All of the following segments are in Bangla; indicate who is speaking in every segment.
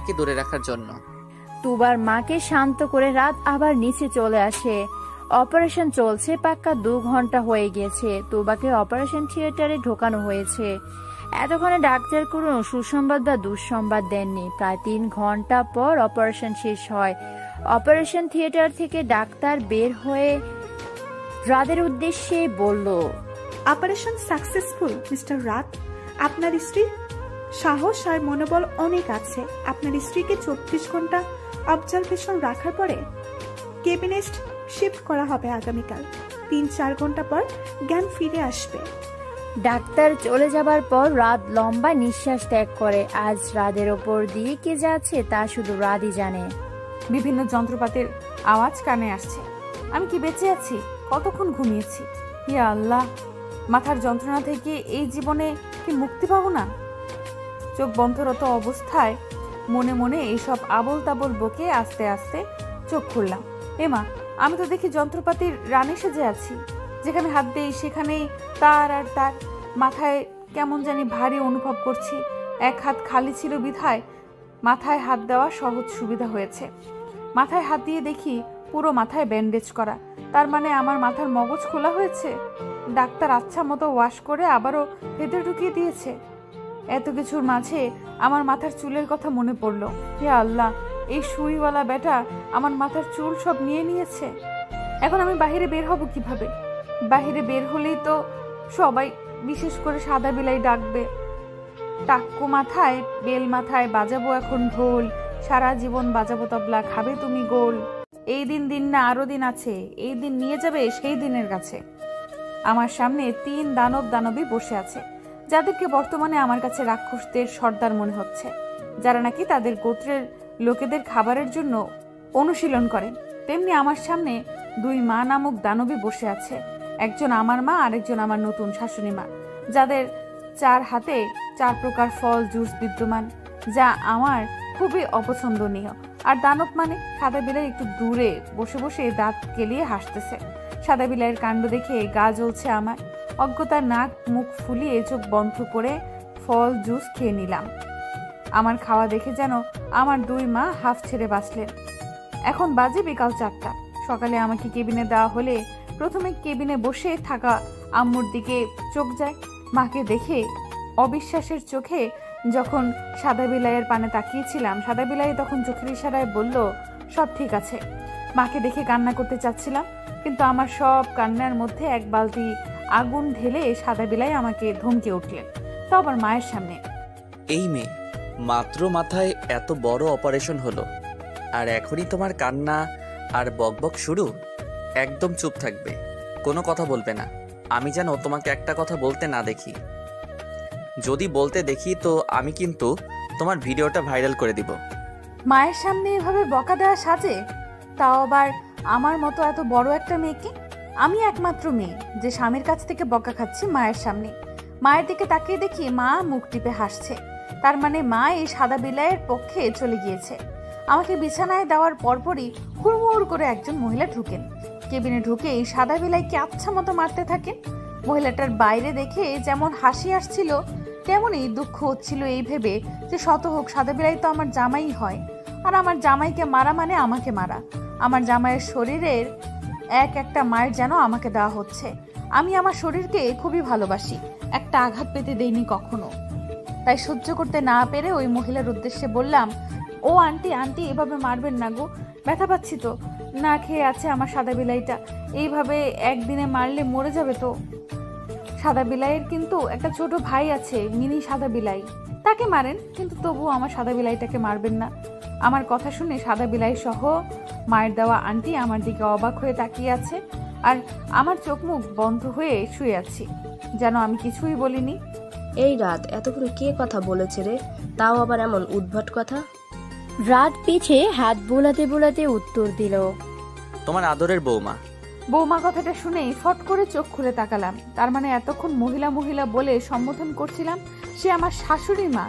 Speaker 1: থেকে দূরে রাখার জন্য।
Speaker 2: তুবার মাকে শান্ত করে রাত আবার নিচে চলে আসে। অপারেশন চলছে, পাক্কা 2 ঘন্টা হয়ে গেছে। তুবাকে অপারেশন থিয়েটারে ঢোকানো হয়েছে। এতক্ষণে ডাক্তার কোনো সুসংবাদ বা দুঃসংবাদ দেননি। প্রায় 3 ঘন্টা পর অপারেশন শেষ হয়। অপারেশন থিয়েটার থেকে ডাক্তার বের হয়ে রাদের উদ্দেশ্যে বলল,
Speaker 3: অপারেশন সাকসেসফুল মিস্টার রাত। আপনার স্ত্রীর সাহস আর মনোবল অনেক আছে। আপনার স্ত্রীকে 24 ঘন্টা অবজারভেশন রাখার পরে কেবিনে শিফট করা হবে। আগামীকাল 3-4 ঘন্টা পর জ্ঞান ফিরে আসবে।
Speaker 2: ডাক্তার চলে যাবার পর রাত লম্বা নিঃশ্বাস ত্যাগ করে। আজ রাদের ওপর দিয়ে কে যাচ্ছে তা শুধু রাতই জানে।
Speaker 4: বিভিন্ন যন্ত্রপাতির আওয়াজ কানে আসছে। আমি কি বেঁচে আছি? কতক্ষণ ঘুমিয়েছি? ইয়া আল্লাহ, মাথার যন্ত্রণা থেকে এই জীবনে কি মুক্তি পাবো না? চোখ বন্ধরত অবস্থায় মনে মনে এইসব আবল তাবল বকে আস্তে আস্তে চোখ খুললাম। এমা, আমি তো দেখি যন্ত্রপাতির রানে সেজে আছি। যেখানে হাত দেই সেখানেই তার আর তার। মাথায় কেমন জানি ভারী অনুভব করছি। এক হাত খালি ছিল বিধায় মাথায় হাত দেওয়া সহজ সুবিধা হয়েছে। মাথায় হাত দিয়ে দেখি পুরো মাথায় ব্যান্ডেজ করা। তার মানে আমার মাথার মগজ খোলা হয়েছে। ডাক্তার আচ্ছা মতো ওয়াশ করে আবারও ভেতরে ঢুকিয়ে দিয়েছে। এত কিছুর মাঝে আমার মাথার চুলের কথা মনে পড়ল। হে আল্লাহ, এই সুইওয়ালা বেটা আমার মাথার চুল সব নিয়ে নিয়েছে। এখন আমি বাহিরে বের হব কিভাবে? বাহিরে বের হলেই তো সবাই, বিশেষ করে সাদা বিলাই ডাকবে। টাক্কু মাথায়, বেল মাথায় বাজাবো এখন ঢোল। সারা জীবন বাজাবো তবলা, খাবে তুমি গোল। এই দিন না আরো দিন আছে, এই দিন নিয়ে যাবে সেই দিনের কাছে। আমার সামনে 3 দানবী বসে আছে, যাদেরকে বর্তমানে আমার কাছে রাক্ষসদের সর্দার মনে হচ্ছে, যারা নাকি তাদের গোত্রের লোকেদের খাবারের জন্য অনুশীলন করেন। তেমনি আমার সামনে 2 মা নামক দানবী বসে আছে। একজন আমার মা, আরেকজন আমার নতুন শাশুড়ি মা, যাদের 4 হাতে 4 প্রকার ফল জুস বিদ্যমান, যা আমার খুবই অপছন্দনীয়। আর দানব মানে সাদা বিলাই একটু দূরে বসে বসে দাঁত কেলিয়ে হাসতেছে। সাদা বিলাইয়ের কাণ্ড দেখে গা জ্বলছে আমার। অজ্ঞতার নাক মুখ ফুলিয়ে চোখ বন্ধ করে ফল জুস খেয়ে নিলাম। আমার খাওয়া দেখে যেন আমার 2 মা হাফ ছেড়ে বাঁচলেন। এখন বাজে বিকাল 4টা। সকালে আমাকে কেবিনে দেওয়া হলে প্রথমে কেবিনে বসে থাকা আম্মুর দিকে চোখ যায়। মাকে দেখে অবিশ্বাসের চোখে যখন সাদা বিলাইয়ের পানে তাকিয়েছিলাম, সাদা বিলাই তখন চোখের ইশারায় বলল, সব ঠিক আছে। মাকে দেখে কান্না করতে চাচ্ছিলাম, কিন্তু আমার সব কান্নার মধ্যে এক বালতি আগুন ঢেলে সাদা বিলাই আমাকে ধমকে উঠলেন, তো আবার মায়ের সামনে।
Speaker 5: এই মেয়ে, মাত্র মাথায় এত বড় অপারেশন হলো, আর এখনই তোমার কান্না আর বকবক শুরু? একদম চুপ থাকবে, কোনো কথা বলবে না। আমি যেন তোমাকে একটা কথা বলতে না দেখি। যদি বলতে দেখি তো আমি কিন্তু তোমার ভিডিওটা ভাইরাল করে দিব।
Speaker 4: মায়ের সামনে এভাবে বকা দেওয়া সাজে? তাও আবার আমার মতো এত বড় একটা মেয়েকে। আমি একমাত্র মেয়ে যে স্বামীর কাছ থেকে বকা খাচ্ছি মায়ের সামনে। মায়ের দিকে তাকিয়ে দেখি মা মুখ টিপে হাসছে। তার মানে মা এই সাদা বিলাইয়ের পক্ষে চলে গিয়েছে। আমাকে বিছানায় দেওয়ার পরপরই হুড়মুড় করে একজন মহিলা ঢুকেন। কেবিনে ঢুকে এই সাদা বিলাইকে আচ্ছা মতো মারতে থাকেন। মহিলাটার বাইরে দেখে যেমন হাসি আসছিল, তেমনই দুঃখ হচ্ছিল এই ভেবে যে শত হোক সাদা বিলাই তো আমার জামাই হয়, আর আমার জামাইকে মারা মানে আমাকে মারা। আমার জামাইয়ের শরীরের একটা মায়ের যেন আমাকে দেওয়া হচ্ছে। আমি আমার শরীরকে খুবই ভালোবাসি, একটা আঘাত পেতে দেইনি কখনো। তাই সহ্য করতে না পেরে ওই মহিলার উদ্দেশ্যে বললাম, ও আন্টি আন্টি এভাবে মারবেন না গো, ব্যথা পাচ্ছি তো। না খেয়ে আছে আমার সাদা বিলাইটা, এইভাবে একদিনে মারলে মরে যাবে তো। সাদা বিলাইয়ের কিন্তু একটা ছোট ভাই আছে, মিনি সাদা বিলাই, তাকে মারেন, কিন্তু তবু আমার সাদা বিলাইটাকে মারবেন না। আমার কথা শুনে সাদা বিলাই সহ মায়ের দেওয়া আন্টি আমার দিকে অবাক হয়ে তাকিয়ে আছে, আর আমার চোখ মুখ বন্ধ হয়ে শুয়ে আছি, যেন আমি কিছুই বলিনি।
Speaker 6: এই রাত, এতক্ষণ কে কথা বলেছে রে? তাও আবার এমন উদ্ভট কথা।
Speaker 2: রাত পিছে হাত বোলাতে বোলাতে উত্তর দিল,
Speaker 5: তোমার আদরের বৌমা।
Speaker 4: বৌমা কথাটা শুনেই ফট করে চোখ খুলে তাকালাম। তার মানে এতক্ষণ মহিলা মহিলা বলে সম্বোধন করছিলাম, সে আমার শাশুড়ি মা।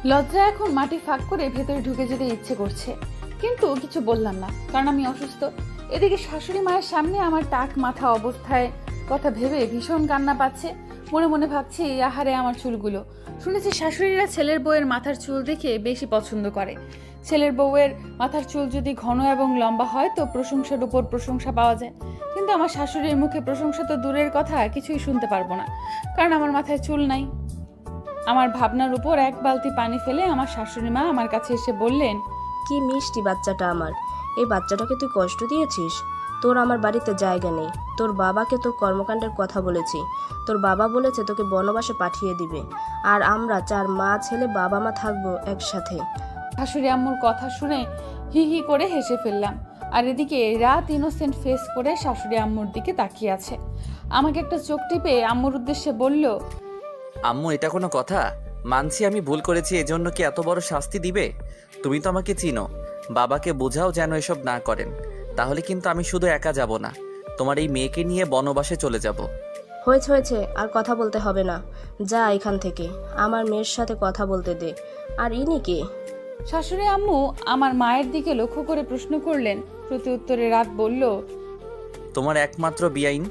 Speaker 4: লজ্জা এখন মাটি ফাঁক করে ভেতরে ঢুকে যেতে ইচ্ছে করছে, কিন্তু কিছু বললাম না, কারণ আমি অসুস্থ। এদিকে শাশুড়ি মায়ের সামনে আমার টাক মাথা অবস্থায় কথা ভেবে ভীষণ কান্না পাচ্ছে। মনে মনে ভাবছি, আহারে আমার চুলগুলো। শুনেছি শাশুড়িরা ছেলের বউয়ের মাথার চুল দেখে বেশি পছন্দ করে। ছেলের বউয়ের মাথার চুল যদি ঘন এবং লম্বা হয় তো প্রশংসার উপর প্রশংসা পাওয়া যায়। কিন্তু আমার শাশুড়ির মুখে প্রশংসা তো দূরের কথা, কিছুই শুনতে পারবো না, কারণ আমার মাথায় চুল নাই। আমার ভাবনার উপর এক বালতি পানি ফেলে আমার শাশুড়ি মা আমার কাছে এসে বললেন,
Speaker 6: কি মিষ্টি বাচ্চাটা আমার। এই বাচ্চাটাকে তুই কষ্ট দিয়েছিস? তোর আমার বাড়িতে জায়গা নেই। তোর বাবাকে তোর কর্মকাণ্ডের কথা বলেছি। তোর বাবা বলেছে তোকে বনবাসে পাঠিয়ে দিবে, আর আমরা 4 মা ছেলে বাবা মা থাকবো একসাথে।
Speaker 4: শাশুড়ি আম্মুর কথা শুনে হি হি করে হেসে ফেললাম। আর এদিকে রাত ইনোসেন্ট ফেস করে শাশুড়ি আম্মুর দিকে তাকিয়ে আছে। আমাকে একটা চোখ টিপে আম্মুর উদ্দেশ্যে বলল,
Speaker 5: আম্মু, এটা কোনো কথা? মানছি আমি ভুল করেছি, এজন্য কি এত বড় শাস্তি দিবে? তুমি তো আমাকে চিনো। বাবাকে বোঝাও যেন এসব না করেন, তাহলে কিন্তু আমি শুধু একা যাব না, তোমার এই মেয়েকে নিয়ে বনবাসে চলে যাব।
Speaker 6: হয়েছে হয়েছে, আর কথা বলতে হবে না। যা এখান থেকে, আমার মেয়ের সাথে কথা বলতে দে। আর ইনি কে?
Speaker 4: শাশুড়ি আম্মু আমার মায়ের দিকে লক্ষ্য করে প্রশ্ন করলেন। প্রতি উত্তরে রাত বলল,
Speaker 5: তোমার একমাত্র বিয়াইন।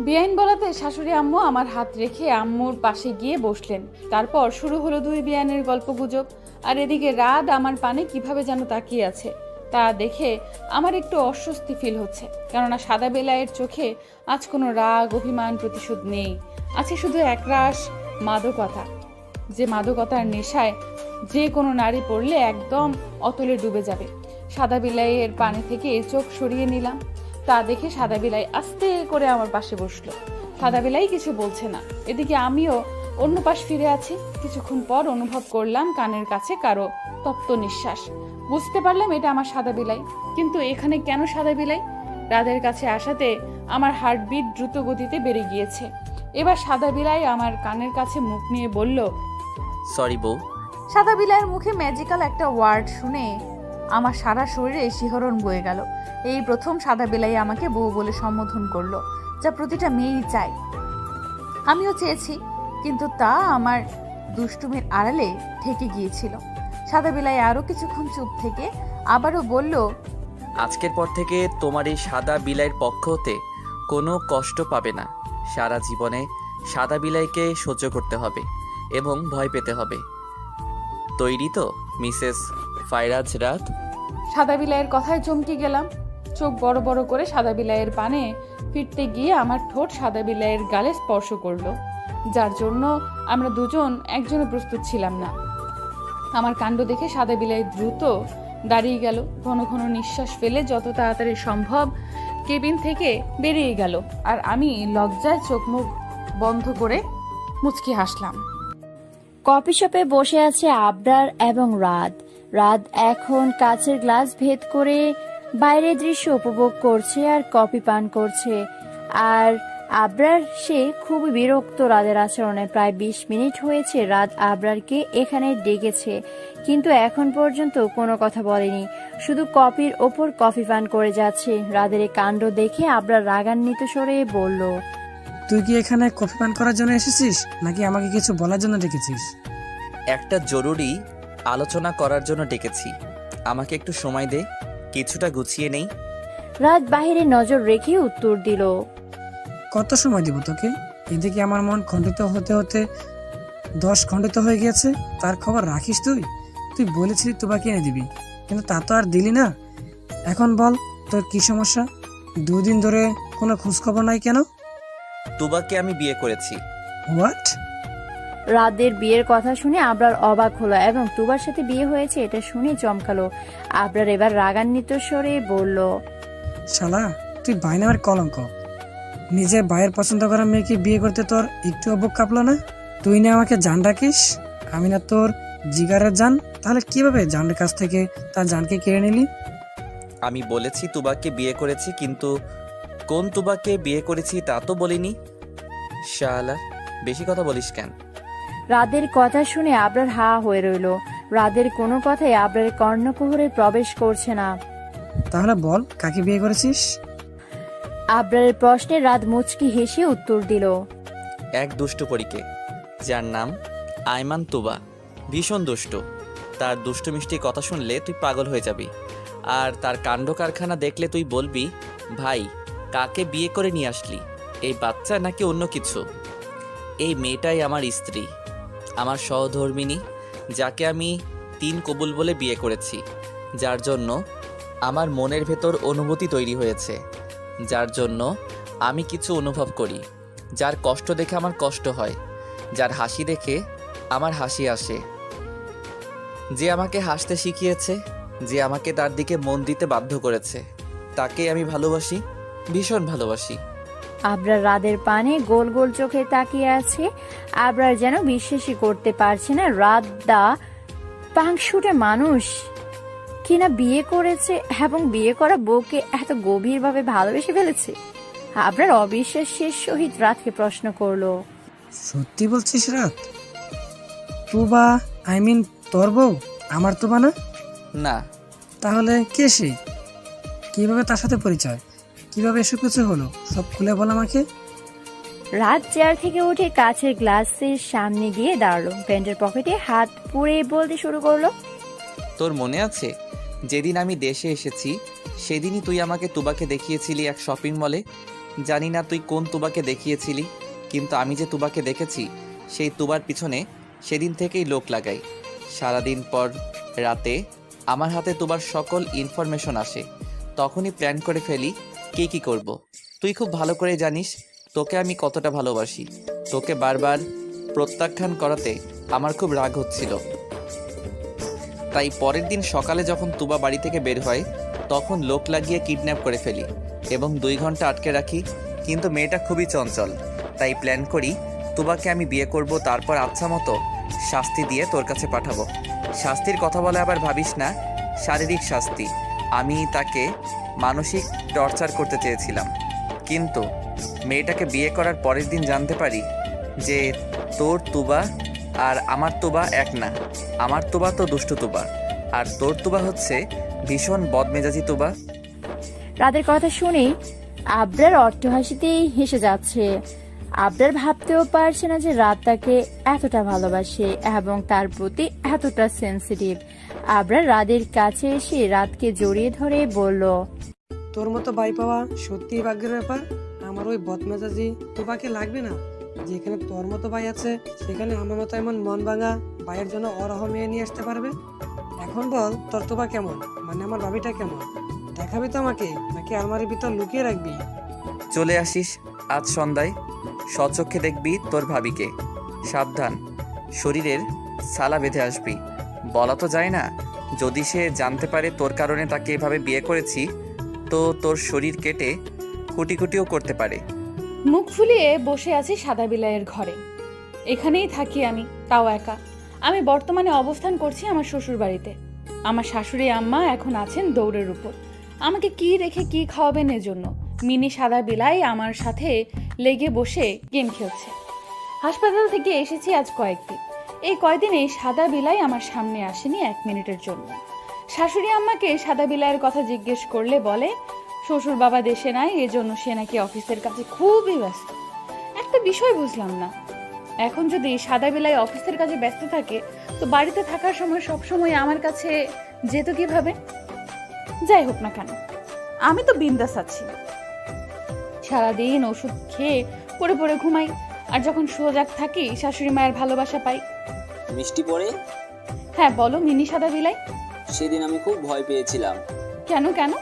Speaker 4: বেআইন বলাতে শাশুড়ি আম্মু আমার হাত রেখে আম্মুর পাশে গিয়ে বসলেন। তারপর শুরু হলো 2 বেআইনের গল্পগুজব। আর এদিকে রাত আমার পানে কিভাবে যেন তাকিয়ে আছে, তা দেখে আমার একটু অস্বস্তি ফিল হচ্ছে। কেননা সাদা বেলায়ের চোখে আজ কোনো রাগ, অভিমান, প্রতিশোধ নেই। আছে শুধু একরাশ মাদকতা, যে মাদকতার নেশায় যে কোনো নারী পড়লে একদম অতলে ডুবে যাবে। সাদা বিলাইয়ের পানি থেকে চোখ সরিয়ে নিলাম। তা দেখে সাদা বিলাই আস্তে করে আমার পাশে বসলো। সাদা বিলাই কিছু বলছে না। এদিকে আমিও অন্য পাশ ফিরে আছি। কিছুক্ষণ পর অনুভব করলাম কানের কাছে কারো তপ্ত নিঃশ্বাস। বুঝতে পারলাম এটা আমার সাদা বিলাই। কিন্তু এখানে কেন সাদা বিলাই? রাতের কাছে আসাতে আমার হার্টবিট দ্রুত গতিতে বেড়ে গিয়েছে। এবার সাদা বিলাই আমার কানের কাছে মুখ নিয়ে বলল,
Speaker 5: সরি বউ।
Speaker 4: সাদা বিলাইয়ের মুখে ম্যাজিক্যাল একটা ওয়ার্ড শুনে আমার সারা শরীরে শিহরণ বয়ে গেল। এই প্রথম সাদা বেলাই আমাকে বউ বলে সম্বোধন করলো, যা প্রতিটা মেয়েই চায়। আমিও চেয়েছি, কিন্তু তা আমার দুষ্টুমির আড়ালে ঠেকে গিয়েছিল। সাদা বেলাই আরো কিছুক্ষণ চুপ থেকে আবারও বলল,
Speaker 5: আজকের পর থেকে তোমার এই সাদা বিলাইয়ের পক্ষ হতে কোনো কষ্ট পাবে না। সারা জীবনে সাদা বিলাইকে সহ্য করতে হবে এবং ভয় পেতে হবে। তৈরি তো মিসেস ফাইরাজ রাত?
Speaker 4: সাদা বিলাইয়ের কথায় চমকে গেলাম। চোখ বড় বড় করে সাদা বিলাইয়ের পানে ফিরতে গিয়ে আমার ঠোঁট সাদা বিলাইয়ের গালে স্পর্শ করলো, যার জন্য আমরা দুজন একজনে প্রস্তুত ছিলাম না। আমার কাণ্ড দেখে সাদা বিলাই দ্রুত দাঁড়িয়ে গেল। ঘন ঘন নিঃশ্বাস ফেলে যত তাড়াতাড়ি সম্ভব কেবিন থেকে বেরিয়ে গেল। আর আমি লজ্জায় চোখ মুখ বন্ধ করে মুচকি হাসলাম।
Speaker 2: কফি শপে বসে আছে আবরার এবং রাত। রাত এখন কাচের গ্লাস ভেদ করে বাইরের দৃশ্য উপভোগ করছে আর কফি পান করছে। আর আবরার সে খুবই বিরক্ত রাতের আচরণে। প্রায় 20 মিনিট হয়েছে রাত আবরারকে এখানে ডেকেছে, কিন্তু এখন পর্যন্ত কোনো কথা বলেনি, শুধু কফির ওপর কফি পান করে যাচ্ছে। রাতের এই কাণ্ড দেখে আবরার রাগান্বিত স্বরে বলল,
Speaker 1: তুই কি এখানে কফি পান করার জন্য এসেছিস, নাকি আমাকে কিছু বলার জন্য ডেকেছিস?
Speaker 5: একটা জরুরি আলোচনা করার জন্য ডেকেছি। আমাকে একটু সময় দে, কিছুটা গুছিয়ে নেই।
Speaker 2: রাত বাহিরে নজর রেখে উত্তর দিল,
Speaker 1: কত সময় দিব তোকে? এদিকে আমার মন খণ্ডিত হতে হতে 10 খণ্ডিত হয়ে গেছে। তার খবর রাখিস তুই? তুই বলেছিলি তোবাকে এনে দিবি, কিন্তু তা তো আর দিলি না। এখন বল তোর কি সমস্যা? 2 দিন ধরে কোনো খোঁজ খবর নাই কেন?
Speaker 5: তুবাকে আমি বিয়ে করেছি।
Speaker 1: হোয়াট?
Speaker 2: রাতের বিয়ের কথা শুনে আবরার অবাক হলো এবং তুবার সাথে বিয়ে হয়েছে এটা শুনে চমকালো। আবরার এবার রাগান্বিত স্বরে বলল,
Speaker 1: শালা তুই ভাই নামের কলঙ্ক। নিজে ভাইয়ের পছন্দ করা মেয়েকে বিয়ে করতে তোর একটু বুক কাঁপলো না? তুই না আমাকে জান ডাকিস, আমি না তোর জিগারের জান। তাহলে কিভাবে জানের কাছ থেকে তার জানকে কেড়ে নিলি?
Speaker 5: আমি বলেছি তুবাকে বিয়ে করেছি, কিন্তু কোন তুবাকে বিয়ে করেছি তা তো বলিনি। শালা, বেশি কথা বলিস কেন?
Speaker 2: রাদের কথা শুনে আবরার হা হয়ে রইল। রাদের কোনো কথাই আবরার কর্ণকুহরে প্রবেশ করছে না।
Speaker 1: তাহলে বল কাকে বিয়ে করেছিস?
Speaker 2: আবরারের প্রশ্নে রাত মুচকি হেসে উত্তর দিল,
Speaker 5: এক দুষ্টু পরীকে, যার নাম আয়মান তুবা। ভীষণ দুষ্টু। তার দুষ্টু মিষ্টি কথা শুনলে তুই পাগল হয়ে যাবি, আর তার কাণ্ড কারখানা দেখলে তুই বলবি, ভাই কাকে বিয়ে করে নিয়ে আসলি, এই বাচ্চা নাকি অন্য কিছু? এই মেয়েটাই আমার স্ত্রী, আমার সহধর্মিণী, যাকে আমি 3 কবুল বলে বিয়ে করেছি, যার জন্য আমার মনের ভেতর অনুভূতি তৈরি হয়েছে, যার জন্য আমি কিছু অনুভব করি, যার কষ্ট দেখে আমার কষ্ট হয়, যার হাসি দেখে আমার হাসি আসে, যে আমাকে হাসতে শিখিয়েছে, যে আমাকে তার দিকে মন দিতে বাধ্য করেছে, তাকে আমি ভালোবাসি, ভীষণ ভালোবাসি।
Speaker 2: আবরার রাদের পানে গোল গোল চোখে তাকিয়ে আছে। আবরার যেন বিশ্বাসই করতে পারছে না রাত দা পাংশুটে মানুষ কিনা বিয়ে করেছে এবং বিয়ে করা বউকে এত গভীরভাবে ভালোবেসে ফেলেছে। আবরার অবিশ্বাসের সহিত রাতকে প্রশ্ন করলো,
Speaker 1: সত্যি বলছিস রাত? তুবা আই মিন তোর বউ আমার তুবা না?
Speaker 5: না।
Speaker 1: তাহলে কে সে? কিভাবে তার সাথে পরিচয়? কিভাবে এসব কিছু হলো? সব খুলে বল আমাকে।
Speaker 2: রাত চেয়ার থেকে উঠে কাছের গ্লাসের সামনে গিয়ে দাঁড়ালো, প্যান্টের পকেটে হাত পুরে বলতে শুরু করলো,
Speaker 5: তোর মনে আছে যেদিন আমি দেশে এসেছি সেদিনই তুই আমাকে তুবাকে দেখিয়েছিলি এক শপিং মলে? জানি না তুই কোন তুবাকে দেখিয়েছিলি, কিন্তু আমি যে তুবাকে দেখেছি সেই তুবার পিছনে সেদিন থেকেই লোক লাগাই। সারাদিন পর রাতে আমার হাতে তুবার সকল ইনফরমেশন আসে, তখনই প্ল্যান করে ফেলি কে কী করব। তুই খুব ভালো করে জানিস তোকে আমি কতটা ভালোবাসি। তোকে বারবার প্রত্যাখ্যান করাতে আমার খুব রাগ হচ্ছিল, তাই পরের দিন সকালে যখন তুবা বাড়ি থেকে বের হয় তখন লোক লাগিয়ে কিডন্যাপ করে ফেলি এবং 2 ঘন্টা আটকে রাখি। কিন্তু মেয়েটা খুবই চঞ্চল, তাই প্ল্যান করি তুবাকে আমি বিয়ে করব, তারপর আচ্ছা মতো শাস্তি দিয়ে তোর কাছে পাঠাবো। শাস্তির কথা বলে আবার ভাবিস না, শারীরিক শাস্তি। আমি তাকে মানসিক টর্চার করতে চেয়েছিলাম, কিন্তু মেয়েটাকে বিয়ে করার পরের দিন জানতে পারি যে তোর তুবা আর আমার তুবা এক না। আমার তুবা তো দুষ্টু তুবা, আর তোর তুবা হচ্ছে ভীষণ বদমেজাজি তুবা।
Speaker 2: রাতের কথা শুনেই আবরার অট্টহাসিতেই হেসে যাচ্ছে। আবরার ভাবতেও পারছে না যে রাত তাকে এতটা ভালোবাসে এবং তার প্রতি এতটা সেন্সিটিভ। আবরার রাতের কাছে এসে রাতকে জড়িয়ে ধরে বলল,
Speaker 1: তোর মতো বাই পাওয়া সত্যিই ভাগ্যের ব্যাপার। আমার ওই বদমেজাজি তোবাকে লাগবে না। যেখানে তোর মতো ভাই আছে সেখানে আমার মতো এমন মন ভাঙা ভাইয়ের জন্য অরহ মেয়ে নিয়ে আসতে পারবে। এখন বল তোর তোবা কেমন, মানে আমার ভাবিটা কেমন? দেখাবি তো আমাকে, নাকি আলমারির ভিতর লুকিয়ে রাখবি?
Speaker 5: চলে আসিস আজ সন্ধ্যায়, স্বচক্ষে দেখবি তোর ভাবিকে। সাবধান, শরীরের সালা বেঁধে আসবি। বলা তো যায় না, যদি সে জানতে পারে তোর কারণে তাকে এভাবে বিয়ে করেছি তো তোর শরীর কেটে কুটি কুটিও করতে পারে।
Speaker 4: মুখ ফুলিয়ে বসে আছি সাদা বিলাইয়ের ঘরে। এখানেই থাকি আমি, তাও একা। আমি বর্তমানে অবস্থান করছি আমার শ্বশুর বাড়িতে। আমার শাশুড়ি আম্মা এখন আছেন দৌড়ের উপর। আমাকে কি রেখে কি খাওয়াবেন এজন্য মিনি সাদা বিলাই আমার সাথে লেগে বসে গেম খেলছে। হাসপাতাল থেকে এসেছি আজ কয়েকদিন। এই কয়দিনে সাদা বিলাই আমার সামনে আসেনি 1 মিনিটের জন্য। শাশুড়ি আম্মাকে সাদা বিলাইয়ের কথা জিজ্ঞেস করলে বলে শ্বশুর বাবা দেশে নাই, এজন্য সে নাকি অফিসের কাছে খুবই ব্যস্ত। একটা বিষয় বুঝলাম না, এখন যদি সাদা বিলাই অফিসের কাজে ব্যস্ত থাকে তো বাড়িতে থাকার সময় সবসময় আমার কাছে যেত কিভাবে? যাই হোক না কেন, আমি তো বিন্দাস আছি। সারাদিন ওষুধ খেয়ে পড়ে পড়ে ঘুমাই, আর যখন সোজাগ থাকি শাশুড়ি মায়ের ভালোবাসা পাই।
Speaker 7: মিষ্টি পড়ে?
Speaker 4: হ্যাঁ বলো মিনি সাদা বিলাই।
Speaker 7: সেদিন আমি খুব ভয় পেয়েছিলাম।
Speaker 4: কেন কেন?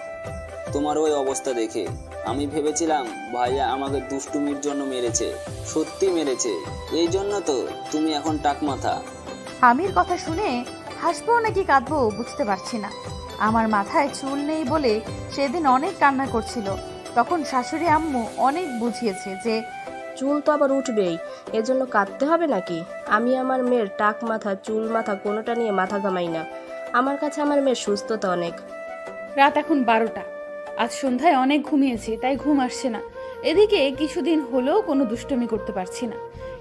Speaker 7: তোমার ওই অবস্থা দেখে আমি ভেবেছিলাম ভাইয়া আমাকে দুষ্টুমির জন্য মেরেছে। সত্যি মেরেছে, এই জন্য তো তুমি এখন টাক মাথা।
Speaker 4: আমির কথা শুনে হাসবো নাকি কাঁদবো বুঝতে পারছি না। আমার মাথায় চুল নেই বলে সেদিন অনেক কান্না করছিল। তখন শাশুড়ি আম্মু অনেক বুঝিয়েছে যে
Speaker 6: চুল তো আবার উঠবেই, এজন্য কাঁদতে হবে নাকি? আমি আমার মেয়ের টাক মাথা চুল মাথা কোনোটা নিয়ে মাথা ঘামাই না। আমার কাছে আমার মেয়ের সুস্থতা অনেক।
Speaker 4: রাত এখন 12টা। আজ সন্ধ্যায় অনেক ঘুমিয়েছি, তাই ঘুম আসছে না। এদিকে কিছুদিন হলেও কোনো দুষ্টুমি করতে পারছি না।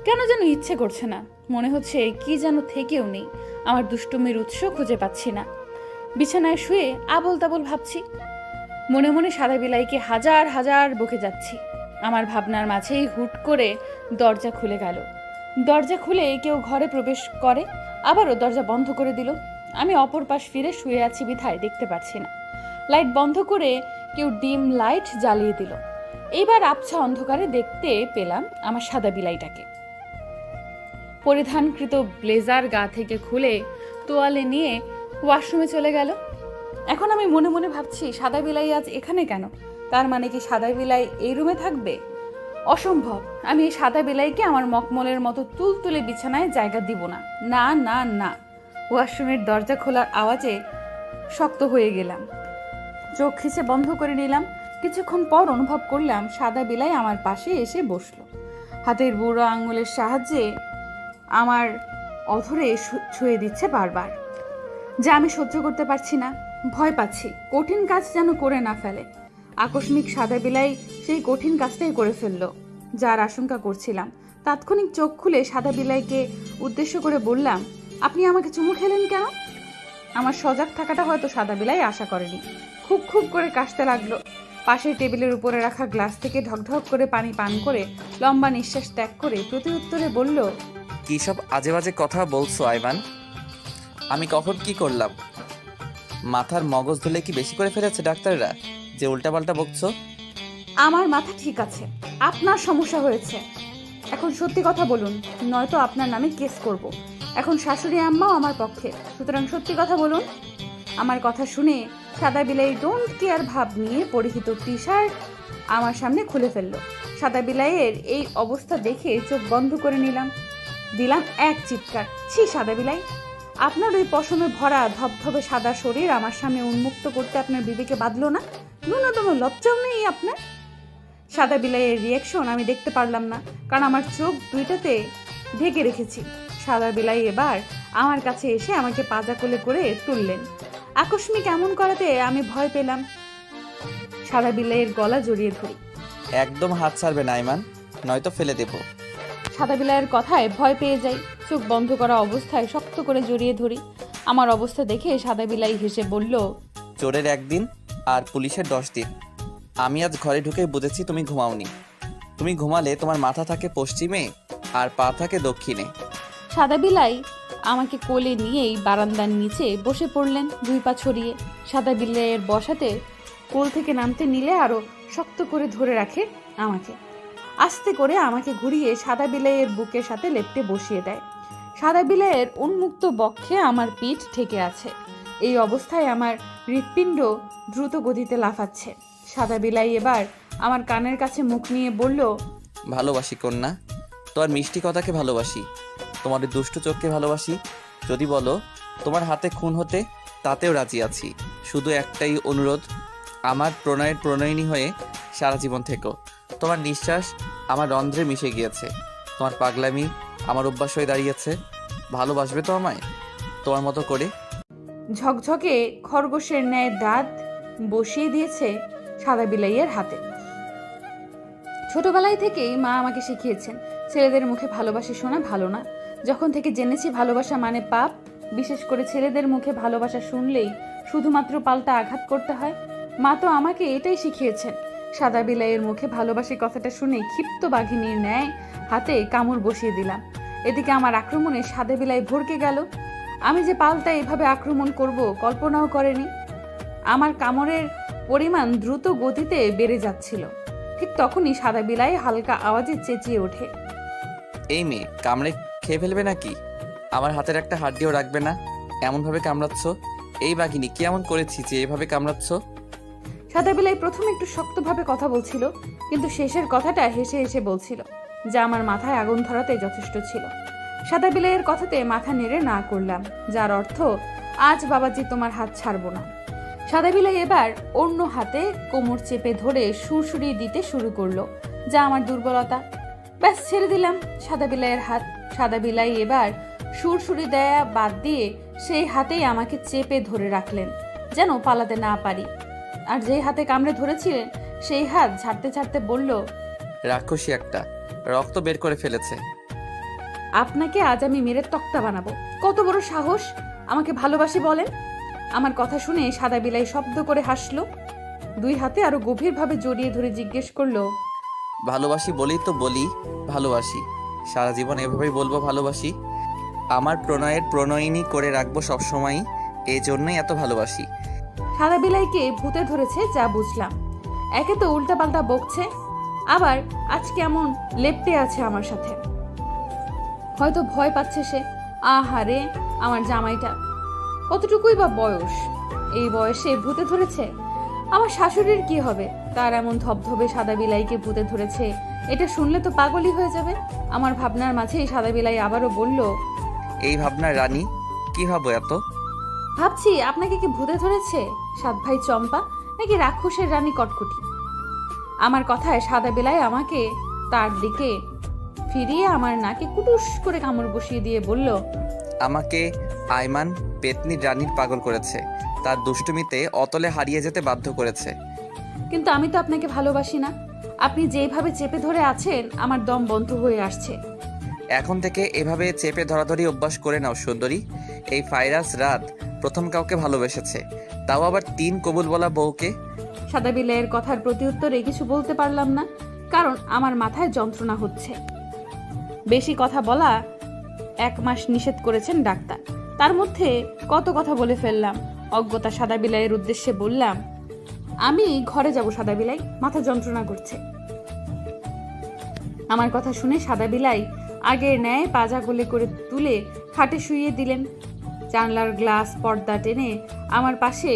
Speaker 4: কেন যেন ইচ্ছে করছে না, মনে হচ্ছে কি যেন থেকেও নেই। আমার দুষ্টুমির উৎস খুঁজে পাচ্ছি না। বিছানায় শুয়ে আবল তাবল ভাবছি, মনে মনে সাদা বিলাইকে হাজার হাজার বকে যাচ্ছি। আমার ভাবনার মাঝেই হুট করে দরজা খুলে গেল। দরজা খুলে কেউ ঘরে প্রবেশ করে, আবারও দরজা বন্ধ করে দিল। আমি অপর পাশ ফিরে শুয়ে আছি বিধায় দেখতে পাচ্ছি না। লাইট বন্ধ করে কেউ ডিম লাইট জ্বালিয়ে দিল। এইবার আবছা অন্ধকারে দেখতে পেলাম আমার সাদা বিলাইটাকে। পরিধানকৃত ব্লেজার গা থেকে খুলে তোয়ালে নিয়ে ওয়াশরুমে চলে গেল। এখন আমি মনে মনে ভাবছি, সাদা বিলাই আজ এখানে কেন? তার মানে কি সাদা বিলাই এই রুমে থাকবে? অসম্ভব। আমি এই সাদা বিলাইকে আমার মকমলের মতো তুলতুলে বিছানায় জায়গা দিব না। না না না। ওয়াশরুমের দরজা খোলার আওয়াজে শক্ত হয়ে গেলাম, চোখ খিচে বন্ধ করে নিলাম। কিছুক্ষণ পর অনুভব করলাম সাদা বিলাই আমার পাশে এসে বসলো, হাতের বুড়ো আঙুলের সাহায্যে আমার অধরে ছুঁয়ে দিচ্ছে বারবার। যা আমি সহ্য করতে পারছি না, ভয় পাচ্ছি কঠিন কাজ যেন করে না ফেলে। আকস্মিক সাদা বিলাই সেই কঠিন কাজটাই করে ফেললো, যার আশঙ্কা করছিলাম। তাৎক্ষণিক চোখ খুলে সাদা বিলাইকে উদ্দেশ্য করে বললাম, আপনি আমাকে চুমু খেলেন কেন? আমার সজাগ থাকাটা হয়তো সাদা বিলাই আশা করেনি। খুব খুব করে কাশতে লাগলো। পাশের টেবিলের উপরে রাখা গ্লাস থেকে ঢকঢক করে পানি পান করে লম্বা নিঃশ্বাস ত্যাগ করে প্রতিউত্তরে বলল,
Speaker 5: কি সব আজে বাজে কথা বলছো আইমান? আমি কখন কি করলাম? মাথার মগজ ধুলে কি বেশি করে ফেলেছে ডাক্তাররা যে উল্টাপাল্টা বকছো?
Speaker 4: আমার মাথা ঠিক আছে, আপনার সমস্যা হয়েছে। এখন সত্যি কথা বলুন, নয়তো আপনার নামে কেস করব। এখন শাশুড়ি আম্মাও আমার পক্ষে, সুতরাং সত্যি কথা বলুন। আমার কথা শুনে সাদা বিলাই ডোন্ট কেয়ার ভাব নিয়ে পরিহিত টি শার্ট আমার সামনে খুলে ফেললো। সাদা বিলাইয়ের এই অবস্থা দেখে চোখ বন্ধ করে নিলাম, দিলাম এক চিৎকার, ছি সাদা বিলাই! আপনার ওই পশমে ভরা ধবধবে সাদা শরীর আমার সামনে উন্মুক্ত করতে আপনার বিবেকে বাঁধলো না? ন্যূনতম লজ্জাও নেই আপনার? সাদা বিলাইয়ের রিয়াকশন আমি দেখতে পারলাম না, কারণ আমার চোখ দুইটাতে ঢেকে রেখেছি। সাদা বিলাই এবার আমার কাছে এসে আমাকে পাজা কোলে করে তুললেন। আকস্মিক এমন করাতে আমি ভয় পেলাম। সাদা বিলাইয়ের গলা জড়িয়ে ধরি।
Speaker 5: একদম হাত ছাড়বে না আইমান, নয়তো ফেলে দেবো।
Speaker 4: সাদা বিলাইয়ের কথায় ভয় পেয়ে যাই, চোখ বন্ধ করা অবস্থায় শক্ত করে জড়িয়ে ধরি। আমার অবস্থা দেখে সাদা বিলাই হেসে বলল,
Speaker 5: চোরের 1 দিন আর পুলিশের 10 দিন। আমি আজ ঘরে ঢুকে বুঝেছি তুমি ঘুমাওনি। তুমি ঘুমালে তোমার মাথা থাকে পশ্চিমে আর পা থাকে দক্ষিণে।
Speaker 4: সাদা বিলাই আমাকে কোলে নিয়েই বারান্দার নিচে বসে পড়লেন, 2 পা ছড়িয়ে। সাদা বিলাইয়ের বসাতে কোল থেকে নামতে নিলে আরো শক্ত করে ধরে রাখে আমাকে। আস্তে করে আমাকে ঘুরিয়ে সাদা বিলাইয়ের বুকের সাথে লেপ্টে বসিয়ে দেয়। সাদা বিলাইয়ের উন্মুক্ত বক্ষে আমার পিঠ ঠেকে আছে। এই অবস্থায় আমার হৃৎপিণ্ড দ্রুত গতিতে লাফাচ্ছে। সাদা বিলাই এবার আমার কানের কাছে মুখ নিয়ে বলল,
Speaker 5: ভালোবাসি কন্যা, তোমার মিষ্টি কথাকে ভালোবাসি, তোমার দুষ্টু চোখকে ভালোবাসি। যদি বলো তোমার হাতে খুন হতে, তাতেও রাজি আছি। শুধু একটাই অনুরোধ, আমার প্রণয়ের প্রণয়িনী হয়ে সারা জীবন থেকো। তোমার নিঃশ্বাস আমার রন্ধ্রে মিশে গিয়েছে, তোমার পাগলামি আমার অভ্যাস হয়ে দাঁড়িয়েছে। ভালোবাসবে তো আমায় তোমার মতো করে?
Speaker 4: ঝকঝকে খরগোশের ন্যায় দাঁত বসিয়ে দিয়েছে সাদা বিলাইয়ের হাতে। ছোটবেলায় থেকেই মা আমাকে শিখিয়েছেন, ছেলেদের মুখে ভালোবাসা শোনা ভালো না। যখন থেকে জেনেছি ভালোবাসা মানে পাপ, বিশেষ করে ছেলেদের মুখে ভালোবাসা শুনলেই শুধুমাত্র পাল্টা আঘাত করতে হয়, মা তো আমাকে এটাই শিখিয়েছেন। সাদা বিলাইয়ের মুখে ভালোবাসি কথাটা শুনে ক্ষিপ্ত বাঘিনীর ন্যায় হাতে কামড় বসিয়ে দিলাম। এদিকে আমার আক্রমণে সাদা বিলাই ভরকে গেল। আমি যে পাল্টা এভাবে আক্রমণ করব কল্পনাও করেনি। আমার কামড়ের পরিমাণ দ্রুত গতিতে বেড়ে যাচ্ছিল। ঠিক তখনই সাদা বিলাই হালকা আওয়াজে চেঁচিয়ে ওঠে,
Speaker 5: এই মেয়ে, কামড়ে খেয়ে ফেলবে নাকি? আমার হাতের একটা হাড্ডিও রাখবে না, এমনভাবে কামড়াচ্ছ। এই বাঘিনী কি এমন করেছি যে এভাবে কামড়াচ্ছ?
Speaker 4: সাদা বিলাই প্রথমে একটু শক্তভাবে কথা বলছিল, কিন্তু শেষের কথাটা হেসে হেসে বলছিল, যা আমার মাথায় আগুন ধরাতে যথেষ্ট ছিল। সাদা বিলাইয়ের কথাতে মাথা নেড়ে না করলাম, যার অর্থ আজ বাবাজি তোমার হাত ছাড়বো না। সাদা বিলাই এবার অন্য হাতে কোমর চেপে ধরে সুরসুরি দিতে শুরু করলো, যা আমার দুর্বলতা। ব্যাস ছেড়ে দিলাম সাদা বিলাইয়ের হাত। সাদা বিলাই এবার সুরসুরি দেয়া বাদ দিয়ে সেই হাতেই আমাকে চেপে ধরে রাখলেন, যেন পালাতে না পারি। আর যেই হাতে কামড়ে ধরেছিলেন সেই হাত ঝাড়তে ঝাড়তে বলল,
Speaker 5: রাক্ষসী একটা, রক্ত বের করে ফেলেছে।
Speaker 4: আপনাকে আজ আমি মেরে তক্তা বানাবো। কত বড় সাহস আমাকে ভালোবাসি বলেন? আমার কথা শুনে সাদা বিলাই শব্দ করে হাসলো, 2 হাতে আরো গভীরভাবে জড়িয়ে ধরে জিজ্ঞেস করলো,
Speaker 5: ভালোবাসি বলেই তো বলি ভালোবাসি, সারা জীবন এভাবেই বলবো ভালোবাসি। আমার প্রণয়ের প্রণয়িনী করে রাখবো সবসময়, এই জন্যই এত ভালোবাসি।
Speaker 4: সাদা বিলাইকে ভূতে ধরেছে যা বুঝলাম। একে তো উল্টাপাল্টা বকছে, আবার আজ কেমন লেপ্টে আছে আমার সাথে। হয়তো ভয় পাচ্ছে সে। আহারে আমার জামাইটা, কতটুকুই বা বয়স, এই বয়সে ভূতে ধরেছে। আমার শাশুড়ির কি হবে? তার এমন ধবধবে সাদা বিলাইকে ভূতে ধরেছে, এটা শুনলে তো পাগলই হয়ে যাবে। আমার ভাবনার মাঝে এই সাদা বিলাই আবারও বলল,
Speaker 5: এই ভাবনার রানী কি ভাবো এত?
Speaker 4: ভাবছি আপনাকে কি ভূতে ধরেছে, সাত ভাই চম্পা, নাকি রাক্ষসের রানী কটকটি? আমার কথায় সাদা বিলাই আমাকে তার দিকে ফিরিয়ে আমার নাকে কুটুস করে কামড় বসিয়ে দিয়ে বলল,
Speaker 5: আমাকে আইমান পেতনির রানীর পাগল করেছে, তার দুষ্টুমিতে অতলে হারিয়ে যেতে বাধ্য করেছে।
Speaker 4: কিন্তু আমি তো আপনাকে ভালোবাসি না। আপনি যেভাবে চেপে ধরে আছেন আমার দম বন্ধ হয়ে আসছে।
Speaker 5: এখন থেকে এভাবে চেপে ধরাধরি অভ্যাস করে নাও সুন্দরী। এই ফাইরাস রাত প্রথম কাউকে ভালোবেসেছে, তাও আবার 3 কবুল বলা বউকে।
Speaker 4: সাদা বিলাইয়ের কথার প্রতি উত্তরে কিছু বলতে পারলাম না, কারণ আমার মাথায় যন্ত্রণা হচ্ছে। বেশি কথা বলা 1 মাস নিষেধ করেছেন ডাক্তার, তার মধ্যে কত কথা বলে ফেললাম। অজ্ঞতা সাদা বিলাইয়ের উদ্দেশ্যে বললাম, আমি ঘরে যাব সাদা বিলাই, মাথা যন্ত্রণা করছে। আমার কথা শুনে সাদা বিলাই আগের ন্যায় পাজা গলে করে তুলে খাটে শুইয়ে দিলেন। জানলার গ্লাস পর্দা টেনে আমার পাশে